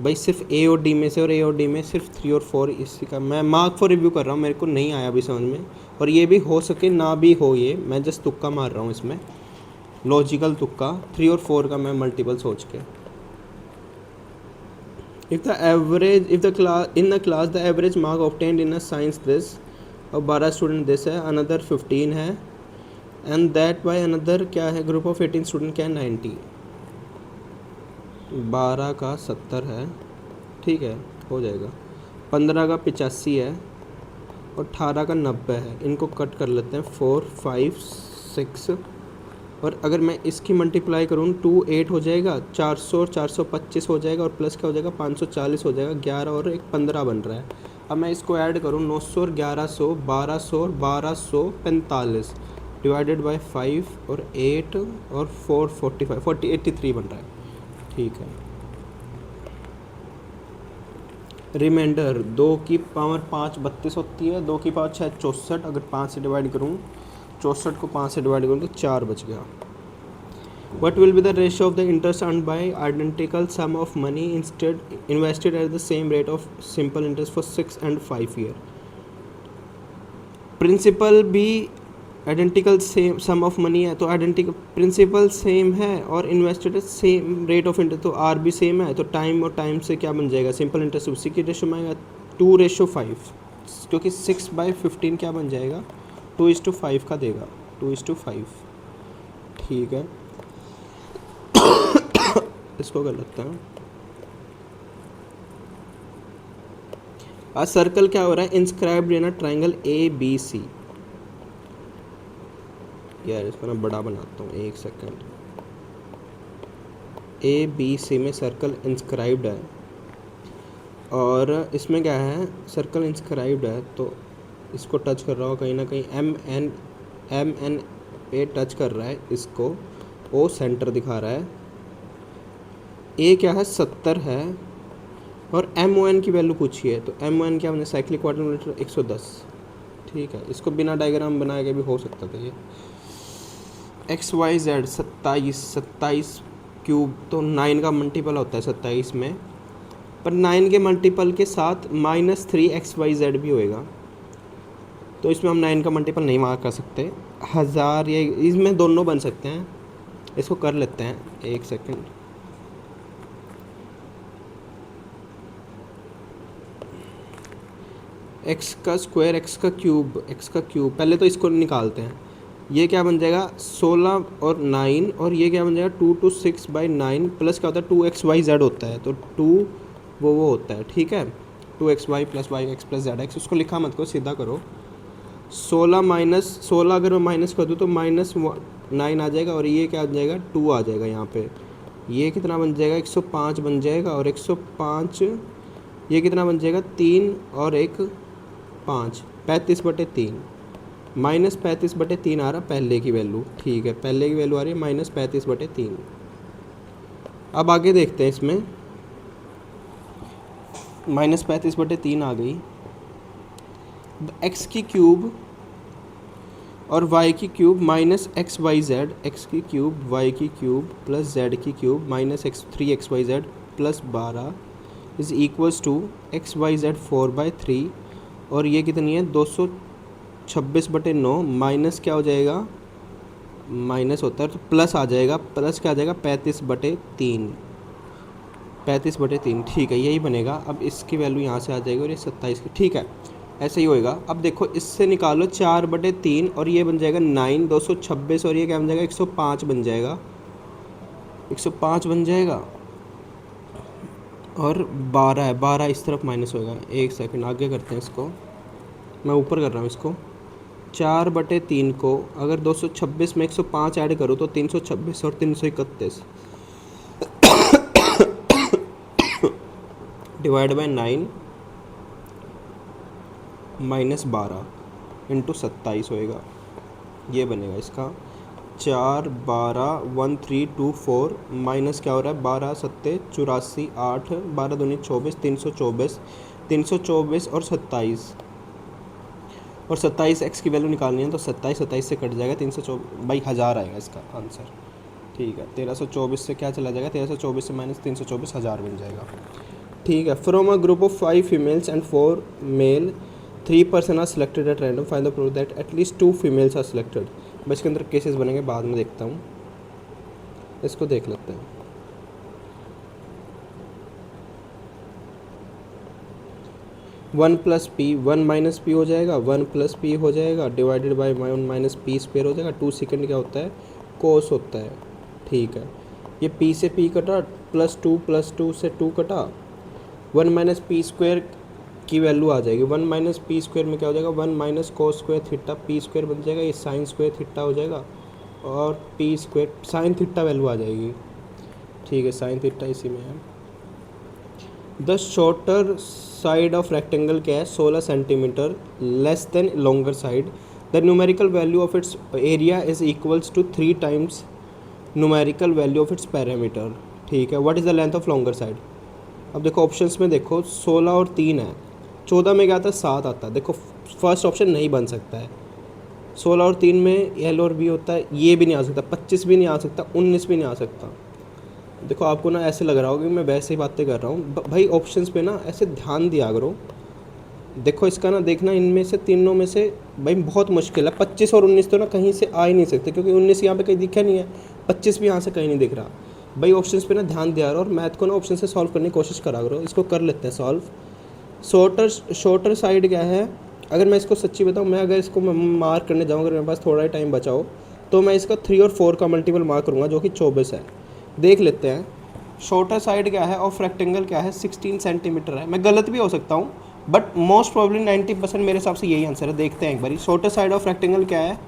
भाई सिर्फ ए और डी में से, और ए और डी में सिर्फ 3 और 4 इसी का मैं मार्क फॉर रिव्यू कर रहा हूँ, मेरे को नहीं आया अभी समझ में। और ये भी हो सके ना भी हो, ये मैं जस्ट तुक्का मार रहा हूँ इसमें, लॉजिकल तुक्का। 3 और 4 का मैं मल्टीपल सोच के। If the class in the class the average mark obtained in a science this, और 12 स्टूडेंट दिस है, अनदर 15 है, एंड दैट बाय अनदर क्या है, ग्रुप ऑफ 18 स्टूडेंट क्या है 90। 12 का 70 है, ठीक है हो जाएगा। 15 का 85 है, और 18 का 90 है। इनको कट कर लेते हैं 4 5 6, और अगर मैं इसकी मल्टीप्लाई करूँ 2 8 हो जाएगा, 400 और 425 हो जाएगा, और प्लस क्या हो जाएगा 540 हो जाएगा। 11 और एक 15 बन रहा है। अब मैं इसको ऐड करूँ 900 और 1100, 1200 और 1245 डिवाइडेड बाय 5 और 8 और 4 45 83 बन रहा है, ठीक है। रिमाइंडर 2 की पावर 5 32 होती है, 2 की पावर 6 64। अगर 5 से डिवाइड करूँ, 64 को 5 से डिवाइड करूँ तो 4 बच गया। What will be the ratio of the interest earned by identical sum of money instead invested at the same rate of simple interest for 6 and 5 year? Principal भी identical same sum of money है, तो identical principal same है और invested same rate of interest, तो R भी same है। तो time और टाइम से क्या बन जाएगा, सिंपल इंटरेस्ट उसी की रेशो में आएगा 2:5, क्योंकि 6/15 क्या बन जाएगा 2:5 का देगा, 2:5, ठीक है। इसको कर लेते हैं। आज सर्कल क्या हो रहा है, inscribed in a triangle ABC। यार इसको ना बड़ा बनाता हूँ, एक सेकंड। ABC में सर्कल इंस्क्राइब्ड है, और इसमें क्या है, सर्कल इंस्क्राइब्ड है तो इसको टच कर रहा हो कहीं ना कहीं, MN पे टच कर रहा है इसको, O सेंटर दिखा रहा है, A क्या है 70 है, और MON की वैल्यू पूछी है। तो MON क्या बने, साइक्लिक क्वाड्रिलेटरल 110, ठीक है। इसको बिना डायग्राम बनाए के भी हो सकता था ये। XYZ 27 क्यूब, तो 9 का मल्टीपल होता है 27 में, पर 9 के मल्टीपल के साथ -3XYZ भी होएगा, तो इसमें हम 9 का मल्टीपल नहीं मार्क कर सकते। 1000 ये इसमें दोनों बन सकते हैं, इसको कर लेते हैं, एक सेकंड। एक्स का स्क्वायर, एक्स का क्यूब, पहले तो इसको निकालते हैं। ये क्या बन जाएगा 16 और 9, और ये क्या बन जाएगा 2 to 6/9, प्लस क्या होता है 2XYZ होता है, तो 2 वो होता है, ठीक है। 2XY + YX + ZX, उसको लिखा मत करो, सीधा करो। 16 अगर मैं माइनस कर दूँ तो -9 आ जाएगा, और ये क्या आ जाएगा 2 आ जाएगा यहाँ पे। ये कितना बन जाएगा 105 बन जाएगा, और 105 ये कितना बन जाएगा 3 और 1 5, 35/3, -35/3 आ रहा पहले की वैल्यू, ठीक है। पहले की वैल्यू आ रही है -35/3। अब आगे देखते हैं, इसमें -35/3 आ गई। एक्स की क्यूब और वाई की क्यूब -XYZ, एक्स की क्यूब वाई की क्यूब प्लस जेड की cube -3XYZ + 12 is equals to XYZ 4/3, और ये कितनी है 226/9, माइनस क्या हो जाएगा, माइनस होता है तो प्लस आ जाएगा, प्लस क्या आ जाएगा 35/3, ठीक है यही बनेगा। अब इसकी वैल्यू यहाँ से आ जाएगी, और ये 27 की, ठीक है ऐसे ही होएगा। अब देखो इससे निकालो 4/3, और ये बन जाएगा 9, 226, और ये क्या बन जाएगा 105 बन जाएगा, 105 बन जाएगा, और 12 है, 12 इस तरफ माइनस होएगा। एक सेकंड आगे करते हैं इसको, मैं ऊपर कर रहा हूँ इसको। 4/3 को अगर 226 में 105 ऐड करूँ तो 326 और 331 डिवाइड बाय 9 -12 इंटू 27 होएगा, ये बनेगा इसका 4 12 1324, माइनस क्या हो रहा है 12 7 84 8, 12 दूनी 24, 324 324 और 27, और 27 एक्स की वैल्यू निकालनी है तो 27 से कट जाएगा 324 बाई 1000 आएगा इसका आंसर। ठीक है, 1324 से क्या चला जाएगा, 1324 से माइनस 324 1000 बन जाएगा। ठीक है, from a group of 5 females and 4 male 3 person are selected at random, find the proof that at least 2 females are selected. बस इसके अंदर केसेस बनेंगे, बाद में देखता हूँ, इसको देख लेते हैं। One plus P, one minus P हो जाएगा, वन प्लस पी हो जाएगा, divided by one minus P square हो जाएगा। 2 सेकेंड क्या होता है, कोस होता है। ठीक है, ये पी से पी कटा, प्लस टू से 2 कटा, 1 माइनस पी स्क्वायर की वैल्यू आ जाएगी। 1 माइनस पी स्क्वायर में क्या हो जाएगा, 1 minus cos square theta P square बन जाएगा, ये साइन स्क्वायर थीटा हो जाएगा, और P square sine theta value आ जाएगी। ठीक है, साइन थीटा इसी में है। The shorter side of rectangle क्या है, 16 centimetre less than longer side. The numerical value of its area is equals to 3 times numerical value of its parameter. ठीक है, what is the length of longer side. अब देखो options में देखो 16 और 3 है, 14 में क्या आता है, 7 आता है। देखो फर्स्ट ऑप्शन नहीं बन सकता है, 16 और 3 में एल और बी होता है, ये भी नहीं आ सकता, 25 भी नहीं आ सकता, 19 भी नहीं आ सकता। देखो आपको ना ऐसे लग रहा होगा कि मैं वैसे ही बातें कर रहा हूँ, भाई ऑप्शंस पे ना ऐसे ध्यान दिया करो। देखो इसका ना देखना, इनमें से तीनों में से भाई बहुत मुश्किल है। 25 और 19 तो ना कहीं से आ ही नहीं सकते, क्योंकि 19 यहाँ पे कहीं दिखा नहीं है, 25 भी यहाँ से कहीं नहीं दिख रहा। भाई ऑप्शंस पे ना ध्यान दिया करो, और मैथ को ना ऑप्शन से सॉल्व करने की कोशिश करा करो। इसको कर लेते हैं सॉल्व। शॉर्टर साइड क्या है, अगर मैं इसको सच्ची बताऊँ, मैं अगर इसको मैं मार्क करने जाऊँ, अगर मेरे पास थोड़ा ही टाइम बचा हो, तो मैं इसका 3 और 4 का मल्टीपल मार्क करूँगा, जो कि 24 है। देख लेते हैं शॉर्टर साइड क्या है, ऑफ रेक्टेंगल क्या है, 16 सेंटीमीटर है। मैं गलत भी हो सकता हूँ, बट मोस्ट प्रॉब्ली 90% मेरे हिसाब से यही आंसर है। देखते हैं एक बारी, शॉर्टर साइड ऑफ रेक्टेंगल क्या है,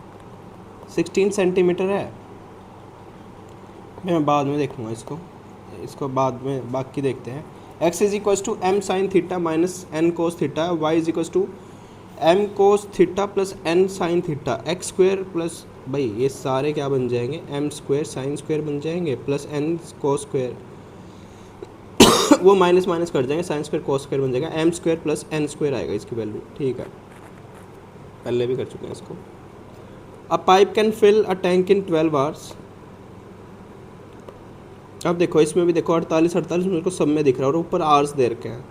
16 सेंटीमीटर है। मैं बाद में देखूँगा इसको बाद में बाकी देखते हैं। x is equals to M sine theta minus N cos theta, Y is equals to M cos theta plus N sine theta, X square plus, भाई ये सारे क्या बन जाएंगे, एम स्क्वायर साइन स्क्वायर बन जाएंगे, प्लस एन कोस स्क्वायर वो minus minus cut जाएंगे, साइन स्क्वायर कोस स्क्वायर बन जाएगा, M square plus N square आएगा इसकी वैल्यू। ठीक है, पहले भी कर चुके हैं इसको। A pipe can fill a tank in 12 hours. अब देखो इसमें भी देखो 48 मेरे को सब में दिख रहा है, और ऊपर आवर्स दे रखे हैं,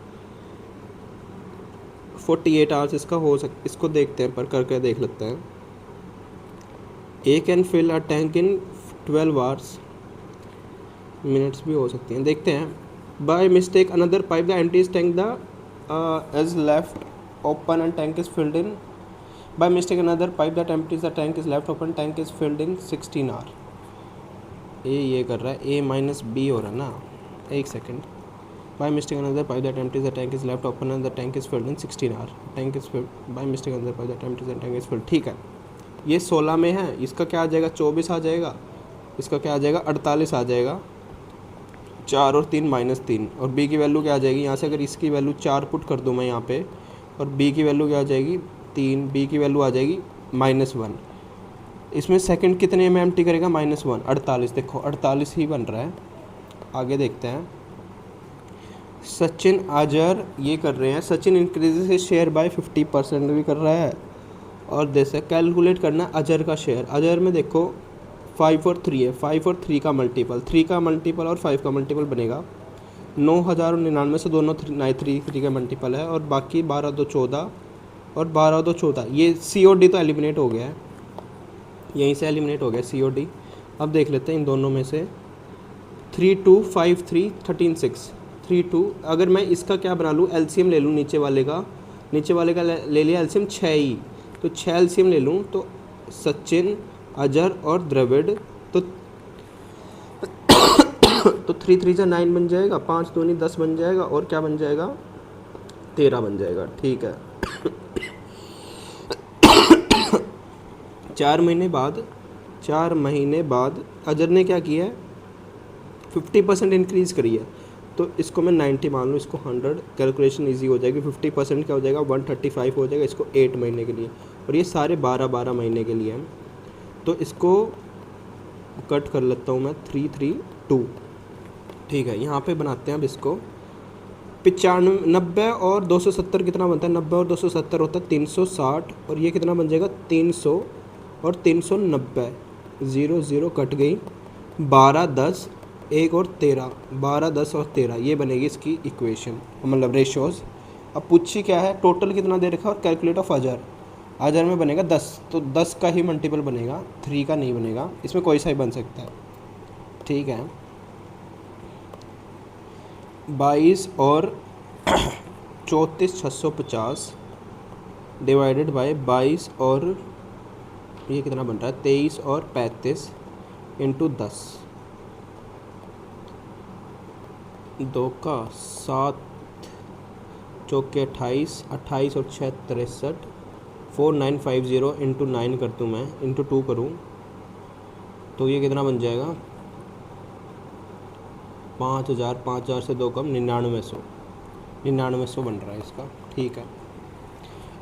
48 आवर्स इसका हो इसको देखते हैं, पर करके देख लेते हैं। A can fill a tank in 12 hours, minutes भी हो सकती हैं, देखते हैं। By mistake another pipe the empty tank the is left open and tank is filled in, by mistake another pipe that empties the tank is left open, tank is filled in 16 hour. ये कर रहा है, ए minus B हो रहा है ना, एक second. By mistake another pipe that empties the tank is left open and the tank is filled in 16 hour, tank is filled by mistake another pipe that empties the tank is filled. ठीक है, ये 16 में है, इसका क्या आ जाएगा, 24 आ जाएगा, इसका क्या आ जाएगा, 48 आ जाएगा, 4 और 3 -3, और बी की वैल्यू क्या आ जाएगी, यहाँ से अगर इसकी वैल्यू 4 पुट कर दूँ मैं यहाँ पे, और बी की वैल्यू क्या आ जाएगी 3, बी की वैल्यू आ जाएगी -1। इसमें सेकंड कितने में एम्प्टी करेगा, -1, 48। देखो 48 ही बन रहा है। आगे देखते हैं, सचिन अजहर ये कर रहे हैं, Sachin increases his share by 50% भी कर रहा है। और जैसे कैलकुलेट करना अजहर का शेयर, अजहर में देखो 5 और 3 है, 5 और 3 का मल्टीपल, 3 का मल्टीपल और 5 का मल्टीपल बनेगा 9099 से दोनों 3 का मल्टीपल है, और बाकी 12 2 14 और 12 2 14। ये COD तो एलिमिनेट हो गया है, यहीं से एलिमिनेट हो गया COD। अब देख लेते हैं इन दोनों में से 3 2 5 3 13 6 3 2। अगर मैं इसका क्या बना लूँ, LCM ले लूँ, नीचे वाले का ले लिया LCM 6 ही, तो 6 LCM ले लूँ, तो सचिन अजहर और द्रविड़, तो 3 3 जा 9 बन जाएगा, 5 2 नहीं 10 बन जाएगा, और क्या बन जाएगा 13 बन जाएगा। ठीक है, 4 महीने बाद अजहर ने क्या किया है, 50% इंक्रीज़ करी है, तो इसको मैं 90 मान लूँ, इसको 100, कैलकुलेशन इजी हो जाएगी। 50% क्या हो जाएगा, 135 हो जाएगा, इसको 8 महीने के लिए, और ये सारे 12 महीने के लिए हैं। तो इसको कट कर लेता हूँ मैं 3 3 2। ठीक है, यहाँ पे बनाते हैं अब इसको 95 90 और 270 कितना बनता है? 90 और 270 होता है 360, और ये कितना बन जाएगा? 300 और 390, 0 0 कट गई, 12 10 1 और 13, 12 10 और 13, ये बनेगी इसकी इक्वेशन, मतलब रेशोज़। अब पूछी क्या है? टोटल कितना दे रखा है और कैलकुलेट ऑफ हज़ार। हज़ार में बनेगा 10, तो 10 का ही मल्टीपल बनेगा, 3 का नहीं बनेगा, इसमें कोई सा ही बन सकता है, ठीक है। 22 और 34,650 डिवाइडेड बाय 22 और ये कितना बन रहा है? 23 और 35 इंटू 10, 2 का 7, चौके 28, 28 और 6 63, 4950 इंटू 9 कर दूँ मैं, इंटू 2 करूँ तो ये कितना बन जाएगा? 5000, 5000 से 2 कम, 9900, 9900 बन रहा है इसका, ठीक है।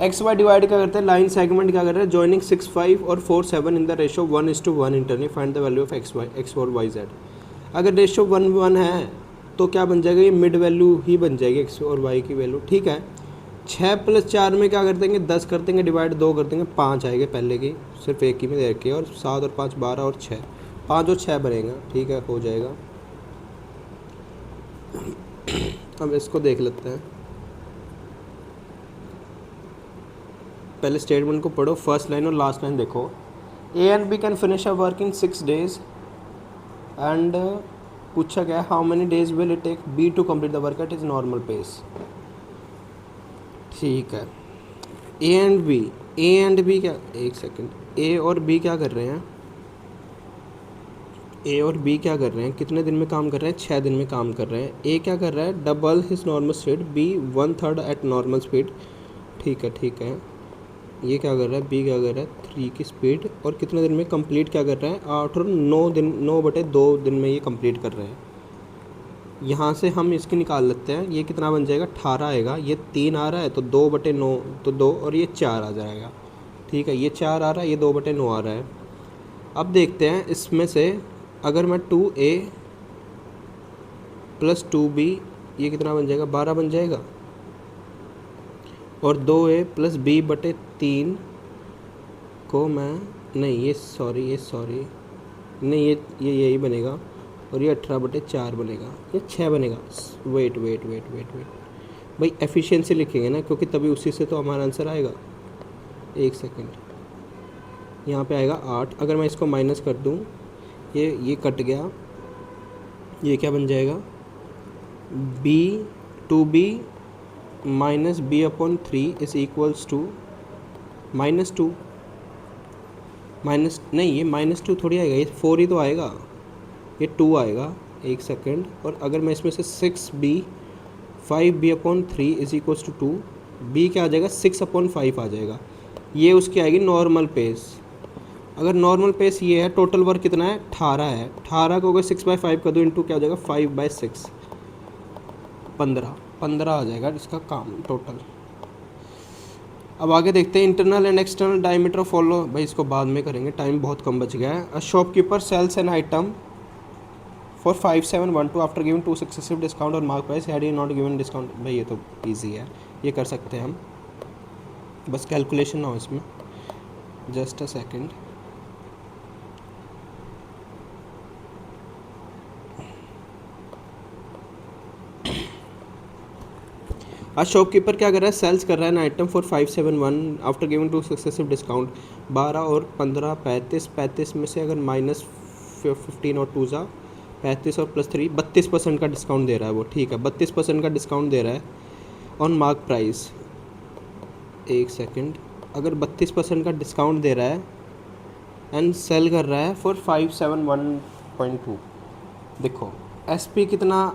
एक्स वाई डिवाइड क्या करते हैं? लाइन सेगमेंट क्या कर रहे हैं? जॉइनिंग 6 5 और 4 7 इन द रेशो 1:1 इंटरनी, find the value of X Y, X और वाई जेड। अगर रेशो 1:1 है तो क्या बन जाएगा? ये मिड वैल्यू ही बन जाएगी एक्स और वाई की वैल्यू, ठीक है। 6 + 4 में क्या कर देंगे? 10 कर देंगे, डिवाइड 2 कर देंगे, 5 आएंगे पहले की, सिर्फ एक ही में दे रखी है, और 7 और 5 12 और 6, 5 और 6 बनेगा, ठीक है, हो जाएगा। अब इसको देख लेते हैं, पहले स्टेटमेंट को पढ़ो, फर्स्ट लाइन और लास्ट लाइन देखो। A and B can finish a work in 6 days and पूछा गया how many days will it take B to complete the work at is normal pace, ठीक है। ए एंड बी क्या, एक second, ए और B क्या कर रहे हैं? ए और बी क्या कर रहे हैं? कितने दिन में काम कर रहे हैं? 6 दिन में काम कर रहे हैं। ए क्या कर रहा है? Double his normal speed, B 1/3 at normal speed, ठीक है, ठीक है। ये क्या कर रहा है? बी क्या कर रहा है? 3 की स्पीड, और कितने दिन में कंप्लीट क्या कर रहे हैं? 8 और 9 दिन, 9/2 दिन में ये कंप्लीट कर रहे हैं। यहाँ से हम इसकी निकाल लेते हैं, ये कितना बन जाएगा? 18 आएगा, ये 3 आ रहा है तो 2/9, तो 2, और ये 4 आ जाएगा, ठीक है। ये 4 आ रहा है, ये 2/9 आ रहा है। अब देखते हैं इसमें से, अगर मैं 2a + 2b, ये कितना बन जाएगा? 12 बन जाएगा, और 2a + b/3 को मैं, नहीं ये सॉरी नहीं, ये यही बनेगा, और ये 18/4 बनेगा, ये 6 बनेगा। वेट भाई, एफिशिएंसी लिखेंगे ना, क्योंकि तभी उसी से तो हमारा आंसर आएगा। एक सेकेंड, यहाँ पे आएगा 8, अगर मैं इसको माइनस कर दूँ, ये कट गया, ये क्या बन जाएगा? b/2b - b/3 is equals to -2, minus नहीं, ये -2 थोड़ी आएगा, ये 4 ही तो आएगा, ये 2 आएगा, एक सेकेंड। और अगर मैं इसमें से 6b 5b/3 is equals to 2, b क्या आ जाएगा? 6/5 आ जाएगा, ये उसकी आएगी नॉर्मल पेस। अगर नॉर्मल पेस ये है, टोटल वर्क कितना है? 18 है, 18 को अगर 6/5 कर दो, इंटू क्या हो जाएगा? 5/6, 15 आ जाएगा इसका काम टोटल। अब आगे देखते हैं, internal and external diameter follow, भाई इसको बाद में करेंगे, टाइम बहुत कम बच गया है। A shopkeeper sales an item for 5712 after giving 2 successive discount और mark price, had he not given discount. भाई ये तो ईजी है, ये कर सकते हैं हम, बस कैलकुलेशन ना हो इसमें, जस्ट अ सेकेंड। आज शॉपकीपर क्या कर रहा है? सेल्स कर रहा है ना item for 571 after giving 2 successive discount, 12 और 15 35, 35 में से अगर -15 और 2 जा 35 और +3 32% का डिस्काउंट दे रहा है वो, ठीक है, 32% का डिस्काउंट दे रहा है ऑन मार्क प्राइस। एक सेकेंड, अगर 32% का डिस्काउंट दे रहा है एंड सेल कर रहा है फॉर 571.2, देखो SP कितना,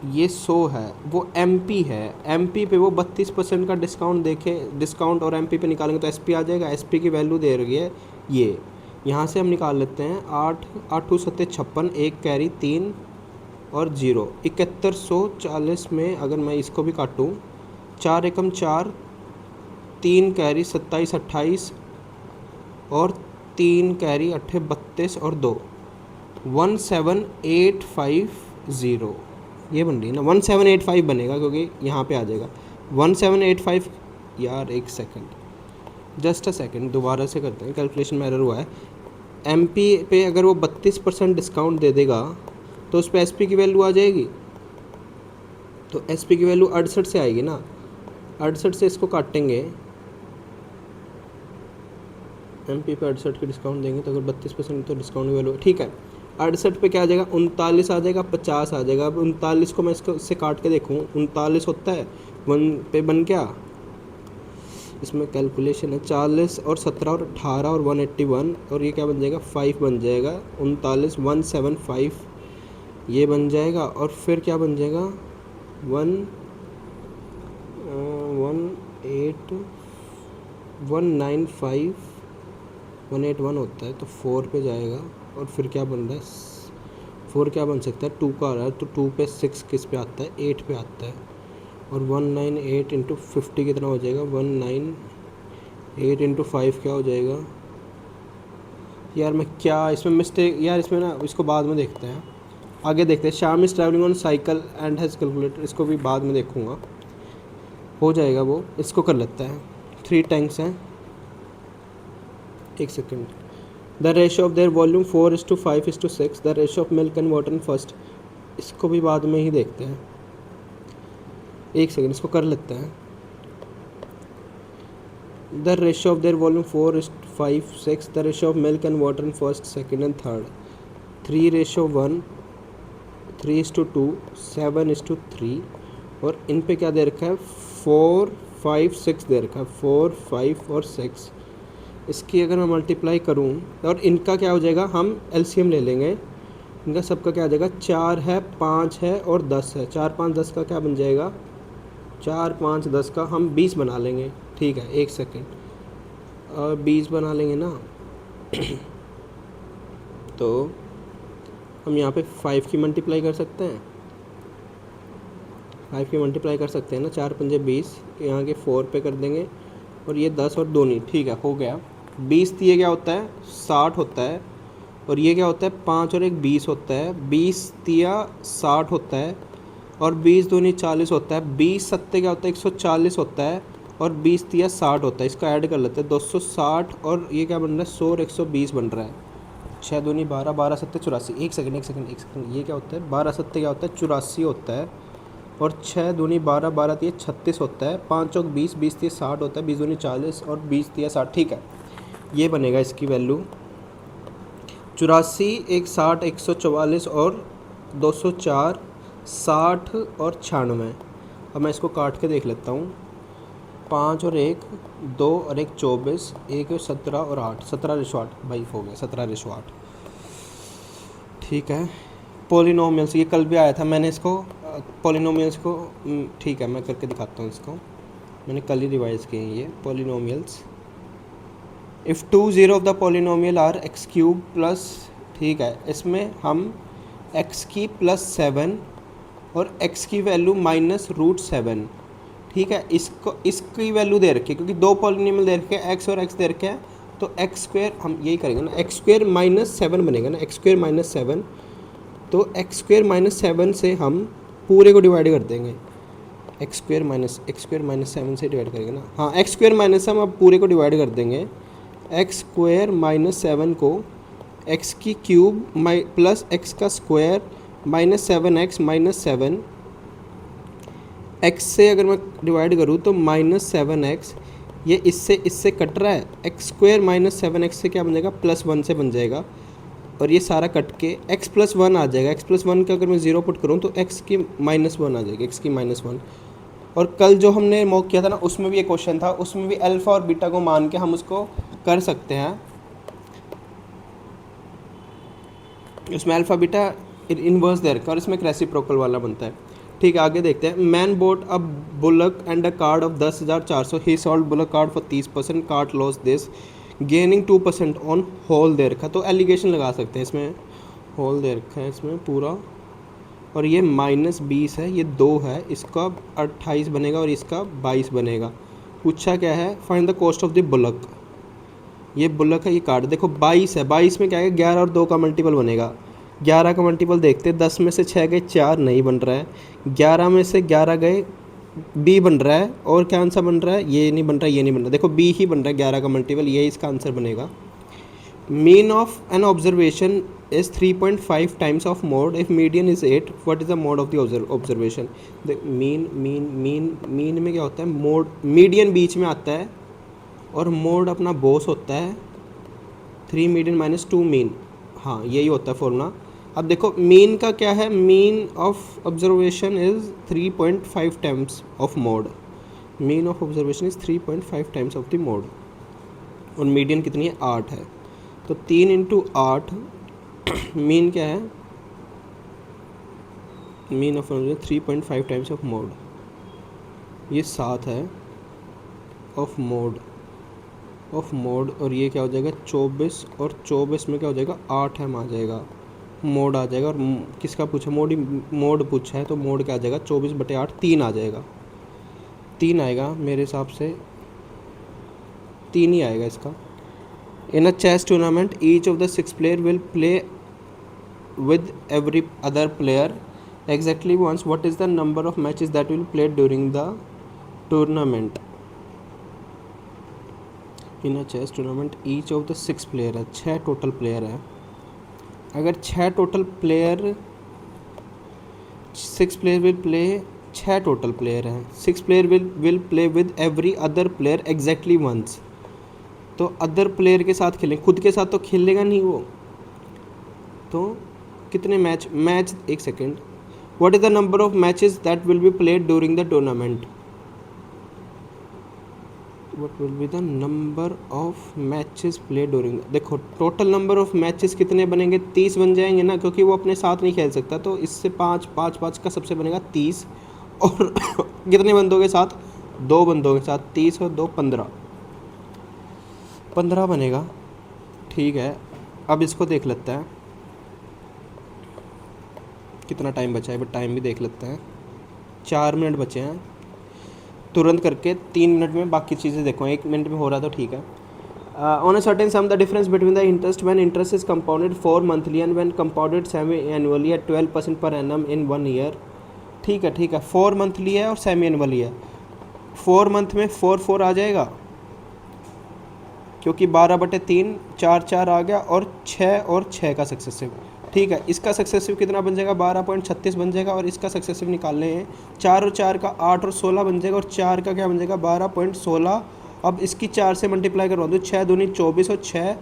ये 100 है, वो MP है, MP पे वो 32% का डिस्काउंट देखे, डिस्काउंट और MP पे निकालेंगे तो SP आ जाएगा। SP की वैल्यू दे रही है ये, यहाँ से हम निकाल लेते हैं, 8 8 7 56, 1 कैरी 3 और 0, 7140 में अगर मैं इसको भी काटूँ, 4 एकम 4, 3 कैरी 27 28 और 3 कैरी 8 32 और 2, 17,850 ये बन रही है ना, 1785 बनेगा क्योंकि यहाँ पे आ जाएगा 1785। यार एक सेकंड, जस्ट अ सेकंड, दोबारा से करते हैं, कैलकुलेशन में एरर हुआ है। एम पी पे अगर वो 32% डिस्काउंट दे देगा तो उस पर एस पी की वैल्यू आ जाएगी, तो एस पी की वैल्यू 68 से आएगी ना, 68 से इसको काटेंगे, एम पी पे 68 की डिस्काउंट देंगे तो अगर 32% तो डिस्काउंट की वैल्यू ठीक है, 68 पे क्या आ जाएगा, 39 आ जाएगा, 50 आ जाएगा। अब 39 को मैं इससे काट के देखूँ, 39 होता है 1 पे बन क्या, इसमें कैलकुलेशन है 40 और 17 और 18 और 181 और ये क्या बन जाएगा 5 बन जाएगा, 39 175 ये बन जाएगा और फिर क्या बन जाएगा 181 होता है तो 4 पे जाएगा और फिर क्या बन रहा है 4 क्या बन सकता है 2 का आ रहा है तो 2 पे 6 किस पे आता है 8 पे आता है और 198 इंटू 50 कितना हो जाएगा 198 इंटू 5 क्या हो जाएगा। यार मैं क्या इसमें मिस्टेक, यार इसमें ना इसको बाद में देखते हैं, आगे देखते हैं। Shyam is travelling on cycle and has calculator, इसको भी बाद में देखूँगा, हो जाएगा वो, इसको कर लेता है। 3 टैंक्स हैं, एक second. The ratio of their volume 4:5:6, the ratio of milk and water in first, इसको भी बाद में ही देखते हैं, एक सेकेंड इसको कर लेते हैं। The ratio of their volume 4:5:6, the ratio of milk and water in first second and third 3:1, 3:2, 7:3 और इन पे क्या दे रखा है 4, 5, 6 दे रखा है, 4, 5 और 6। इसकी अगर मैं मल्टीप्लाई करूं और इनका क्या हो जाएगा, हम एलसीएम ले लेंगे, इनका सबका क्या आ जाएगा 4 है, 5 है और 10 है, 4, 5, 10 का क्या बन जाएगा 4, 5, 10 का हम 20 बना लेंगे, ठीक है एक सेकेंड, और 20 बना लेंगे ना तो हम यहाँ पे 5 की मल्टीप्लाई कर सकते हैं, 5 की मल्टीप्लाई कर सकते हैं ना, 4 पंजे 20, यहाँ के 4 पे कर देंगे और ये 10 और 2 नहीं, ठीक है हो गया। 20 ये क्या होता है 60 होता है और ये क्या होता है 5 और 1 20 होता है, 20 तिया 60 होता है और 20 दूनी 40 होता है, 20 सत्ते क्या होता है 140 होता है और 20 तिया 60 होता है, इसका ऐड कर लेते हैं 260 और ये क्या बन रहा है 100 और 120 बन रहा है, 6 दूनी 12, 12 सत्ते 84, एक सेकंड ये क्या होता है 12 सत्ते क्या होता है 84 होता है और 6 दूनी 12, 12 तिया 36 होता है, 5 और 20, 20 तिया 60 होता है, 20 दूनी 40 और 20 तिया 60, ठीक है ये बनेगा इसकी वैल्यू 84, 160, 144 और 204, 60 और 96। अब मैं इसको काट के देख लेता हूँ, 5 और 1 2 और 1 24, 1 17 और 8, 17:8 भाई हो गया 17:8, ठीक है। पॉलिनोमियल्स ये कल भी आया था, मैंने इसको पॉलिनोमियल्स को ठीक है मैं करके दिखाता हूँ इसको, मैंने कल ही रिवाइज किए हैं ये polynomials. If 2 0 of the polynomial are X cube plus, ठीक है इसमें हम एक्स की +7 और एक्स की वैल्यू -√7, ठीक है इसको इसकी वैल्यू दे रखी है क्योंकि 2 पॉलिनोमियल दे रखे हैं एक्स और एक्स दे रखे हैं, तो एक्स स्क्वायर हम यही करेंगे ना, एक्स स्क्वायर -7 बनेगा ना, एक्स स्क्वायर -7, तो एक्स स्क्वायर -7 से हम पूरे को डिवाइड कर देंगे, एक्स स्क्वायर -7 से डिवाइड करेंगे ना, हाँ एक्स स्क्वायर माइनस हम अब पूरे को डिवाइड कर देंगे, एक्स स्क्वायर -7 को एक्स की क्यूब प्लस एक्स का स्क्वायर -7x -7 एक्स से अगर मैं डिवाइड करूँ तो -7x, ये इससे कट रहा है, एक्स स्क्वायर -7x से क्या बन जाएगा +1 से बन जाएगा और ये सारा कट के x +1 आ जाएगा, x +1 का अगर मैं 0 पुट करूँ तो x की -1 आ जाएगी, x की -1। और कल जो हमने मॉक किया था ना उसमें भी एक क्वेश्चन था, उसमें भी अल्फ़ा और बीटा को मान के हम उसको कर सकते हैं, उसमें अल्फ़ा बीटा इनवर्स दे रखा है और इसमें एक रेसिप्रोकल वाला बनता है, ठीक है आगे देखते हैं। Man bought a bullock and a cart of 10,400, he sold bullock cart for 30%, cart loss this gaining 2% on whole दे रखा, तो एलिगेशन लगा सकते हैं, इसमें होल दे रखा है इसमें पूरा और ये -20 है, ये 2 है, इसका 28 बनेगा और इसका 22 बनेगा। पूछा क्या है find the cost of the bullock, ये बुलक है ये कार्ड देखो 22 है, 22 में क्या है 11 और 2 का मल्टीपल बनेगा, 11 का मल्टीपल देखते, 10 में से 6 गए 4, नहीं बन रहा है। 11 में से 11 गए बी बन रहा है, और क्या आंसर बन रहा है, ये नहीं बन रहा, ये नहीं बन रहा, देखो बी ही बन रहा है 11 का मल्टीपल, ये इसका आंसर बनेगा। Mean of N observation is 3.5 times of mode, if median is 8, what is the mode of the observation. Mean mean mean mean में क्या होता है, मोड, मीडियन बीच में आता है, और मोड अपना बॉस होता है 3 मीडियन माइनस 2 मीन, हाँ यही होता है फॉर्मूला। अब देखो मीन का क्या है, mean of observation is 3.5 times of mode, mean of observation is 3.5 times of the mode, और मीडियन कितनी है, 8 है। तो 3 इंटू 8, मीन क्या है, mean of 3.5 times of mode, ये 7 है ऑफ मोड, और ये क्या हो जाएगा 24, और 24 में क्या हो जाएगा 8 है, आ जाएगा मोड आ जाएगा। और किसका पूछा, मोड पूछा है, तो मोड क्या आ जाएगा 24/8, 3 आ जाएगा, 3 आएगा मेरे हिसाब से, 3 ही आएगा इसका। In a chess tournament each of the 6 player will play with every other player exactly once, what is the number of matches that will play during the tournament। In a chess tournament each of the 6 player है, 6 total player है, अगर 6 total player, 6 player will play, 6 total player हैं, 6 player will play with every other player exactly once, तो other player के साथ खेलें, खुद के साथ तो खेलेगा नहीं वो, तो कितने मैच एक second, what is the number of matches that will be played during the tournament, what will be the number of matches play during, देखो टोटल नंबर ऑफ मैचेस कितने बनेंगे, 30 बन जाएंगे ना, क्योंकि वो अपने साथ नहीं खेल सकता, तो इससे 5 का सबसे बनेगा 30, और कितने बंदों के साथ, 2 बंदों के साथ, 30 और 2 15 बनेगा। ठीक है, अब इसको देख लेते हैं कितना टाइम बचा है, बट टाइम भी देख लेते हैं, 4 मिनट बचे हैं, तुरंत करके 3 मिनट में बाकी चीज़ें देखो, 1 मिनट में हो रहा तो ठीक है। On a certain sum the difference between the interest when interest is compounded 4 monthly and when compounded semi annually at 12% per annum in 1 year. ठीक है 4 मंथली है और सेमी एनुअली है, 4 मंथ में 4 आ जाएगा, क्योंकि 12/3 4 आ गया, और 6 का सक्सेसिव। ठीक है, इसका सक्सेसिव कितना बन जाएगा, 12.36 बन जाएगा, और इसका सक्सेसिव निकालने हैं 4 और 4 का 8 और 16 बन जाएगा, और 4 का क्या बन जाएगा 12.16। अब इसकी 4 से मल्टीप्लाई करवा दूँ, 6 दूनी 24 और 6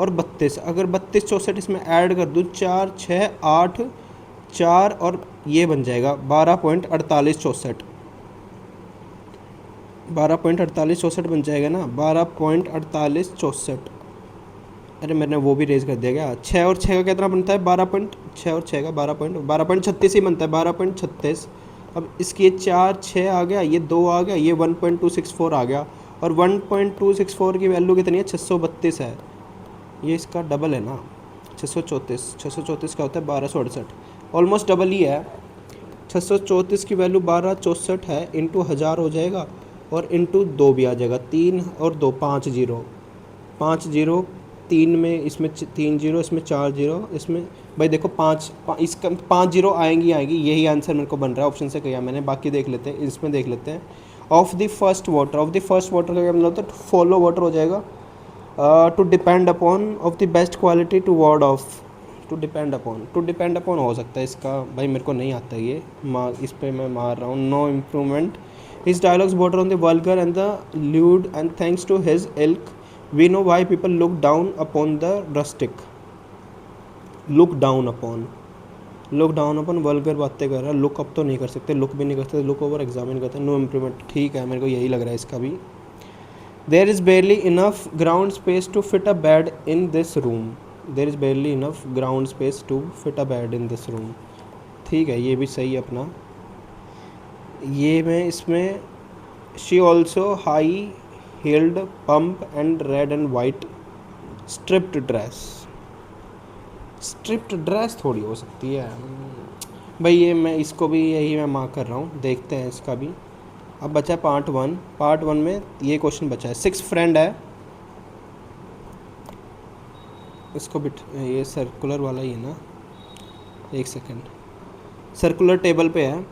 और 32, अगर 32 64 इसमें ऐड कर दूँ, 4 6 8 4, और ये बन जाएगा 12.4864, 12.4864 बन जाएगा ना, 12.4864। अरे मैंने वो भी रेज कर दिया क्या, 6 और 6 का कितना बनता है 12.6 और 6 का 12.36 ही बनता है, 12.36। अब इसकी 4 6 आ गया, ये 2 आ गया, ये 1.264 आ गया, और 1.264 की वैल्यू कितनी है 632 है, ये इसका डबल है ना, 634 का होता है 1268, ऑलमोस्ट डबल ही है। 634 की वैल्यू 1264 है, इंटू 1000 हो जाएगा, और इंटू 2 भी आ जाएगा, 3 और 2 5 0, 3 में इसमें 3 0, इसमें 4 0, इसमें भाई देखो 5 इसका 5 0 आएंगी, यही आंसर मेरे को बन रहा है, ऑप्शन से किया मैंने, बाकी देख लेते हैं, इसमें देख लेते हैं। ऑफ द फर्स्ट वाटर का क्या मतलब होता है, फॉलो वाटर हो जाएगा, to depend upon of the best quality to ward off, to depend upon हो सकता है इसका, भाई मेरे को नहीं आता ये, इस पर मैं मार रहा हूँ, no improvement. His dialogues border on the vulgar and the lewd and thanks to his ilk we know why people look down upon the rustic, look down upon vulgar बातें कर रहा है, लुक अप तो नहीं कर सकते, look भी नहीं कर सकते, लुक ओवर एग्जामिन करते हैं, नो इम्प्रूवमेंट। ठीक है, मेरे को यही लग रहा है इसका भी। There is barely enough ground space to fit a bed in this room, there is barely enough ground space to fit a bed in this room. ठीक है, ये भी सही है अपना, ये मैं इसमें she also high heeled pump and red and white striped dress थोड़ी हो सकती है भाई, ये मैं इसको भी यही मैं मार्क कर रहा हूँ, देखते हैं इसका भी। अब बचा पार्ट वन में ये क्वेश्चन बचा है, 6 फ्रेंड है, इसको भी ये सर्कुलर वाला ही है ना, एक सेकेंड, सर्कुलर टेबल पे है,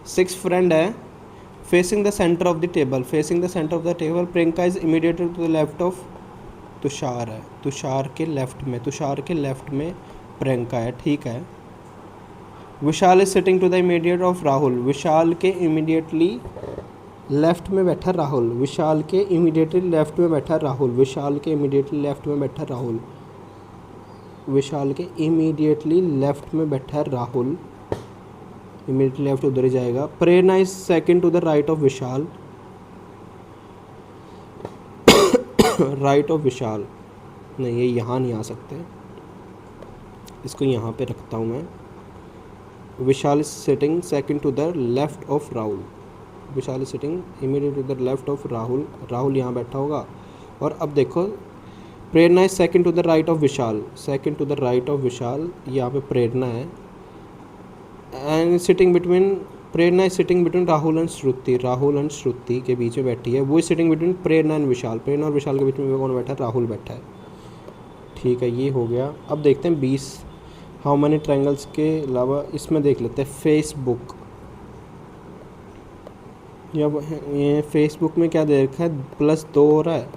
6 फ्रेंड है, facing the centre of the table, facing the centre of the table, Priyanka is immediately to the left of Tushar है, तुषार के लेफ्ट में, तुषार के लेफ्ट में प्रियंका है, ठीक है। Vishal is sitting to the immediate of Rahul, Vishal के इमीडिएटली लेफ्ट में बैठा राहुल, विशाल के इमीडिएटली लेफ्ट में बैठा राहुल, विशाल के इमीडिएटली लेफ्ट में बैठा राहुल, विशाल के इमीडिएटली लेफ्ट में बैठा राहुल, इमीडिएटली लेफ्ट उधर ही जाएगा। Prerna is second to the right of Vishal, right of Vishal, नहीं ये यहाँ नहीं आ सकते, इसको यहाँ पे रखता हूँ मैं। Vishal is sitting second to the left of Rahul, Vishal is sitting immediate to the left of Rahul, Rahul यहाँ बैठा होगा। और अब देखो Prerna is second to the right of Vishal, second to the right of Vishal, यहाँ पे प्रेरणा है। And sitting between, Prerna is sitting between Rahul and Shruti, Rahul and Shruti के बीच में बैठी है। Who is sitting between Prerna and विशाल, प्रेरणा और विशाल के बीच में कौन बैठा है? राहुल बैठा है, ठीक है। ये हो गया। अब देखते हैं 20 हाउ मैनी ट्रायंगल्स के अलावा इसमें देख लेते हैं फेसबुक। ये फेसबुक में क्या दे रखा है? +2 हो रहा है,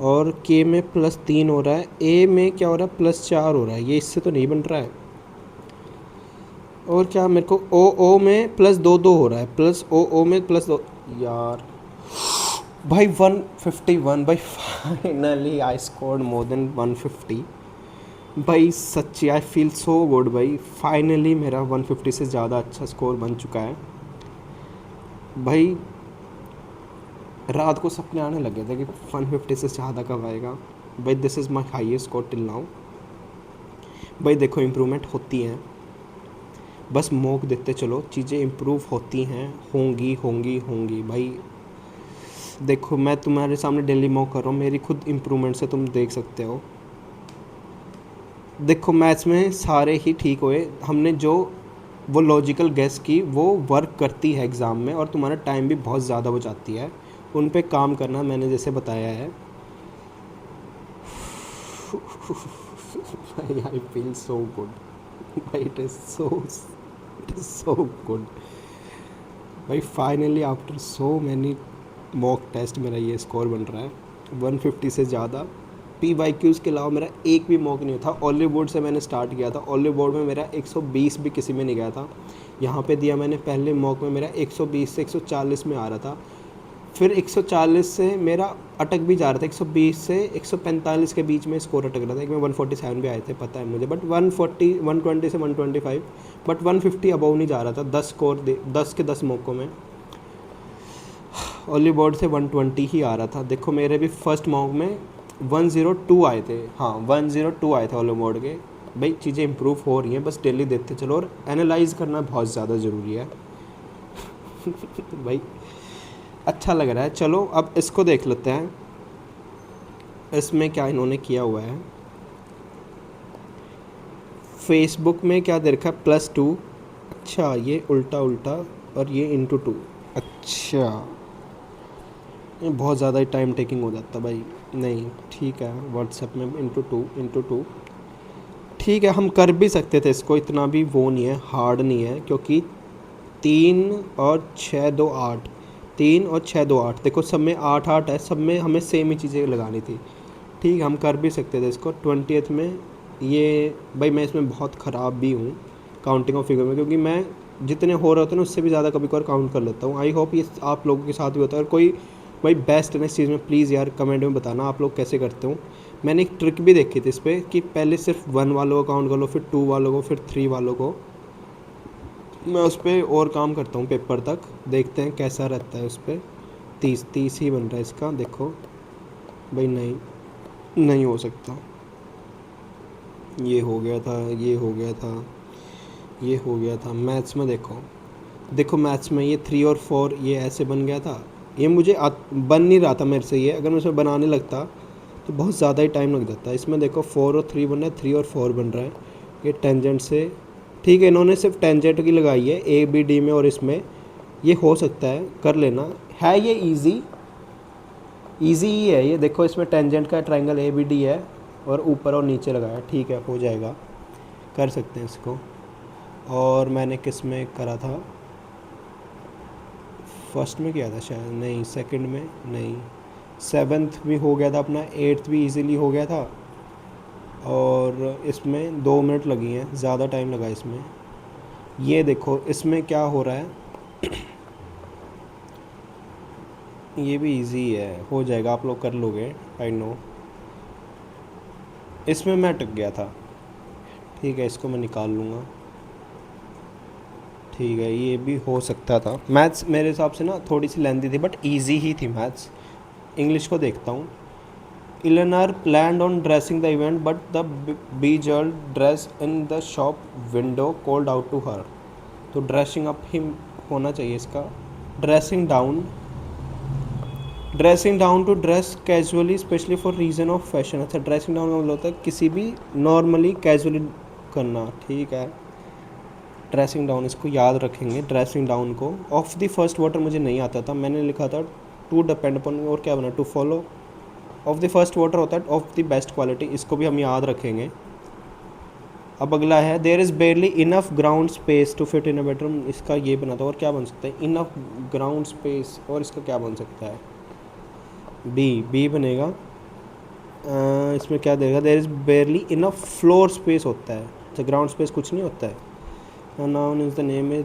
और के में +3 हो रहा है, ए में क्या हो रहा है? +4 हो रहा है। ये इससे तो नहीं बन रहा है। और क्या मेरे को ओ में +2 हो रहा है, ओ में +2 यार भाई 151 भाई, finally I scored more then 150 भाई। सच्ची आई फील सो गुड भाई, फाइनली मेरा 150 से ज़्यादा अच्छा स्कोर बन चुका है भाई। रात को सपने आने लगे थे कि 150 से ज़्यादा कब आएगा भाई। This is my highest score till now भाई। देखो इम्प्रूवमेंट होती हैं, बस मौक देते चलो, चीज़ें इम्प्रूव होती हैं, होंगी होंगी होंगी भाई। देखो मैं तुम्हारे सामने डेली मॉक कर रहा हूँ, मेरी खुद इम्प्रूवमेंट से तुम देख सकते हो। देखो मैथ्स में सारे ही ठीक हुए, हमने जो वो लॉजिकल गेस की वो वर्क करती है एग्ज़ाम में, और तुम्हारा टाइम भी बहुत ज़्यादा बचाती है। उन पे काम करना मैंने जैसे बताया है। आई फील सो गुड भाई, इट इज़ सो गुड भाई। Finally after so many mock test मेरा ये स्कोर बन रहा है 150 से ज़्यादा। PYQs के अलावा मेरा एक भी मॉक नहीं था। ऑलिव बोर्ड से मैंने स्टार्ट किया था, ऑलिव बोर्ड में मेरा 120 भी किसी में नहीं गया था। यहाँ पे दिया मैंने पहले मॉक में मेरा 120 से 140 में आ रहा था, फिर 140 से मेरा अटक भी जा रहा था, 120 से 145 के बीच में स्कोर अटक रहा था। एक में 147 भी आए थे, पता है मुझे, बट 140 120 से 125, बट 150 अबव नहीं जा रहा था 10 स्कोर 10 के 10 मौक़ों में। ऑलिव बोर्ड से 120 ही आ रहा था। देखो मेरे भी फर्स्ट मॉक में 102 आए थे, हाँ 102 आए थे ऑलिव बोर्ड के। भाई चीज़ें इम्प्रूव हो रही हैं, बस डेली देखते चलो, और एनालाइज करना बहुत ज़्यादा ज़रूरी है। भाई अच्छा लग रहा है। चलो अब इसको देख लेते हैं, इसमें क्या इन्होंने किया हुआ है। फेसबुक में क्या दे रखा है? +2, अच्छा ये उल्टा और ये ×2, अच्छा ये बहुत ज़्यादा ही टाइम टेकिंग हो जाता भाई। नहीं ठीक है, व्हाट्सएप में ×2 ठीक है, हम कर भी सकते थे इसको, इतना भी वो नहीं है, हार्ड नहीं है, क्योंकि 3 और 6 2 8, 3 और 6 2 8, देखो सब में 8 8 है, सब में हमें सेम ही चीज़ें लगानी थी। ठीक है हम कर भी सकते थे इसको। 20th में ये भाई मैं इसमें बहुत ख़राब भी हूँ काउंटिंग ऑफ फिगर में, क्योंकि मैं जितने हो रहे होते हैं उससे भी ज़्यादा कभी कभार काउंट कर लेता हूँ। आई होप ये आप लोगों के साथ भी होता है। और कोई भाई बेस्ट है इस चीज़ में, प्लीज़ यार कमेंट में बताना आप लोग कैसे करते हो। मैंने एक ट्रिक भी देखी थी इस पर कि पहले सिर्फ 1 वालों को काउंट कर लो, फिर 2 वालों को, फिर 3 वालों को। मैं उस पर और काम करता हूँ पेपर तक, देखते हैं कैसा रहता है उस पर। 30 ही बन रहा है इसका, देखो भाई नहीं हो सकता। ये हो गया था, ये हो गया था, ये हो गया था। मैथ्स में देखो मैथ्स में ये 3 और 4 ये ऐसे बन गया था। ये मुझे बन नहीं रहा था मेरे से, ये अगर मैं उसे बनाने लगता तो बहुत ज़्यादा ही टाइम लग जाता है। इसमें देखो 4 और 3 बन रहा है, 3 और 4 बन रहा है। ये टेंजेंट से ठीक है, इन्होंने सिर्फ टेंजेंट की लगाई है ABD में, और इसमें ये हो सकता है कर लेना है। ये इजी ही है ये। देखो इसमें टेंजेंट का ट्रायंगल ABD है और ऊपर और नीचे लगाया, ठीक है हो जाएगा। कर सकते हैं इसको। और मैंने किस में करा था, फर्स्ट में किया था शायद, नहीं सेकंड में नहीं, सेवन्थ भी हो गया था अपना, एट्थ भी इजीली हो गया था। और इसमें 2 मिनट लगी हैं, ज़्यादा टाइम लगा इसमें। ये देखो इसमें क्या हो रहा है, ये भी इजी है, हो जाएगा, आप लोग कर लोगे, आई नो। इसमें मैं अटक गया था, ठीक है, इसको मैं निकाल लूँगा। ठीक है, ये भी हो सकता था। मैथ्स मेरे हिसाब से ना थोड़ी सी लेंथी थी, बट इजी ही थी मैथ्स। इंग्लिश को देखता हूँ। इलेनर planned on dressing the event, but the bejeweled dress in the shop window called out to her. तो ड्रेसिंग अप ही होना चाहिए इसका। Dressing down to dress casually specially for reason of fashion. अच्छा, dressing down का मतलब होता है किसी भी नॉर्मली कैजुअली करना, ठीक है। ड्रेसिंग डाउन, इसको याद रखेंगे ड्रेसिंग डाउन को। ऑफ द फर्स्ट वाटर मुझे नहीं आता था, मैंने लिखा था टू डिपेंड अपॉन, और क्या बना, to follow. Of the first water होता है ऑफ द बेस्ट क्वालिटी, इसको भी हम याद रखेंगे। अब अगला है there is barely enough ground space to fit in a bedroom. इसका ये बना था, और क्या बन सकता है, इनफ ग्राउंड स्पेस, और इसका क्या बन सकता है, बी बनेगा। इसमें क्या देगा, there is barely enough floor space होता है। अच्छा, ग्राउंड स्पेस कुछ नहीं होता है। Noun is the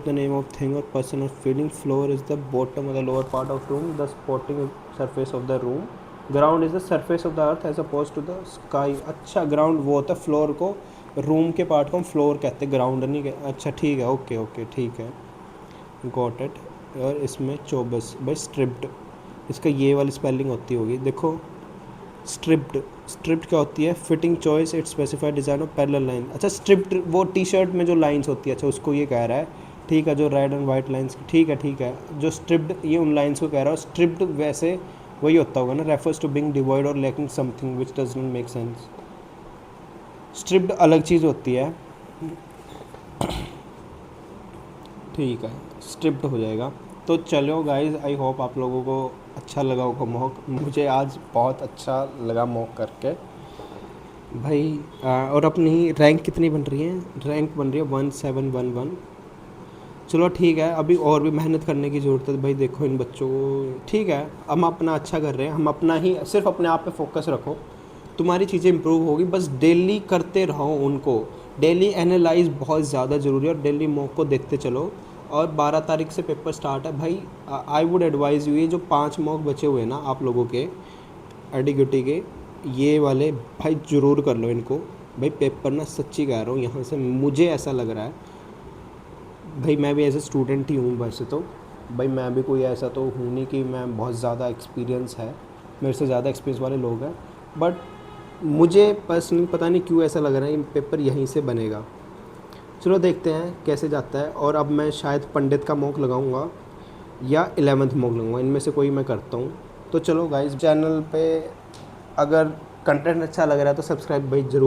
name of thing और person of feeling. Floor is the bottom और the lower part of room, the spotting surface of the room. Ground is the surface of the earth as oppose to the sky. अच्छा, ground वो होता है, floor को, room के part को हम floor कहते हैं, ग्राउंड नहीं कहते। अच्छा ठीक है, ओके ओके ठीक है, गॉट इट। और इसमें 24 भाई स्ट्रिप्ड, इसका ये वाली स्पेलिंग होती होगी, देखो स्ट्रिप्ड क्या होती है, fitting choice it specified design of parallel line. अच्छा, स्ट्रिप्ड वो टी शर्ट में जो लाइंस होती है, अच्छा उसको ये कह रहा है, ठीक है, जो रेड एंड वाइट लाइंस, ठीक है, जो स्ट्रिप्ड ये उन लाइंस को कह रहा है। स्ट्रिप्ड वैसे वही होता होगा ना, रेफर्स टू बिंग डिवॉइड और lacking something which does not make sense. Striped अलग चीज़ होती है, ठीक है, स्ट्रिप्ड हो जाएगा। तो चलो गाइज, आई होप आप लोगों को अच्छा लगा होगा मॉक। मुझे आज बहुत अच्छा लगा मॉक करके भाई। और अपनी रैंक कितनी बन रही है, रैंक बन रही है 1711। चलो ठीक है, अभी और भी मेहनत करने की ज़रूरत है भाई। देखो इन बच्चों को, ठीक है, हम अपना अच्छा कर रहे हैं, हम अपना ही सिर्फ अपने आप पे फोकस रखो, तुम्हारी चीज़ें इंप्रूव होगी। बस डेली करते रहो उनको, डेली एनालाइज बहुत ज़्यादा ज़रूरी है, और डेली मॉक को देखते चलो। और 12 तारीख से पेपर स्टार्ट है भाई। आई वुड एडवाइज़ यू, ये जो 5 मॉक बचे हुए हैं ना आप लोगों के एडिग्यूटी के, ये वाले भाई ज़रूर कर लो इनको। भाई पेपर ना सच्ची कह रहा हूँ, यहाँ से मुझे ऐसा लग रहा है भाई, मैं भी एज ए स्टूडेंट ही हूँ वैसे तो भाई, मैं भी कोई ऐसा तो हूँ नहीं कि मैं बहुत ज़्यादा एक्सपीरियंस है, मेरे से ज़्यादा एक्सपीरियंस वाले लोग हैं, बट मुझे पर्सनली पता नहीं क्यों ऐसा लग रहा है ये पेपर यहीं से बनेगा। चलो देखते हैं कैसे जाता है। और अब मैं शायद पंडित का मॉक लगाऊंगा या 11th मॉक लगाऊंगा, इनमें से कोई मैं करता हूँ। तो चलो गाइस, चैनल पे अगर कंटेंट अच्छा लग रहा है तो सब्सक्राइब भाई ज़रूर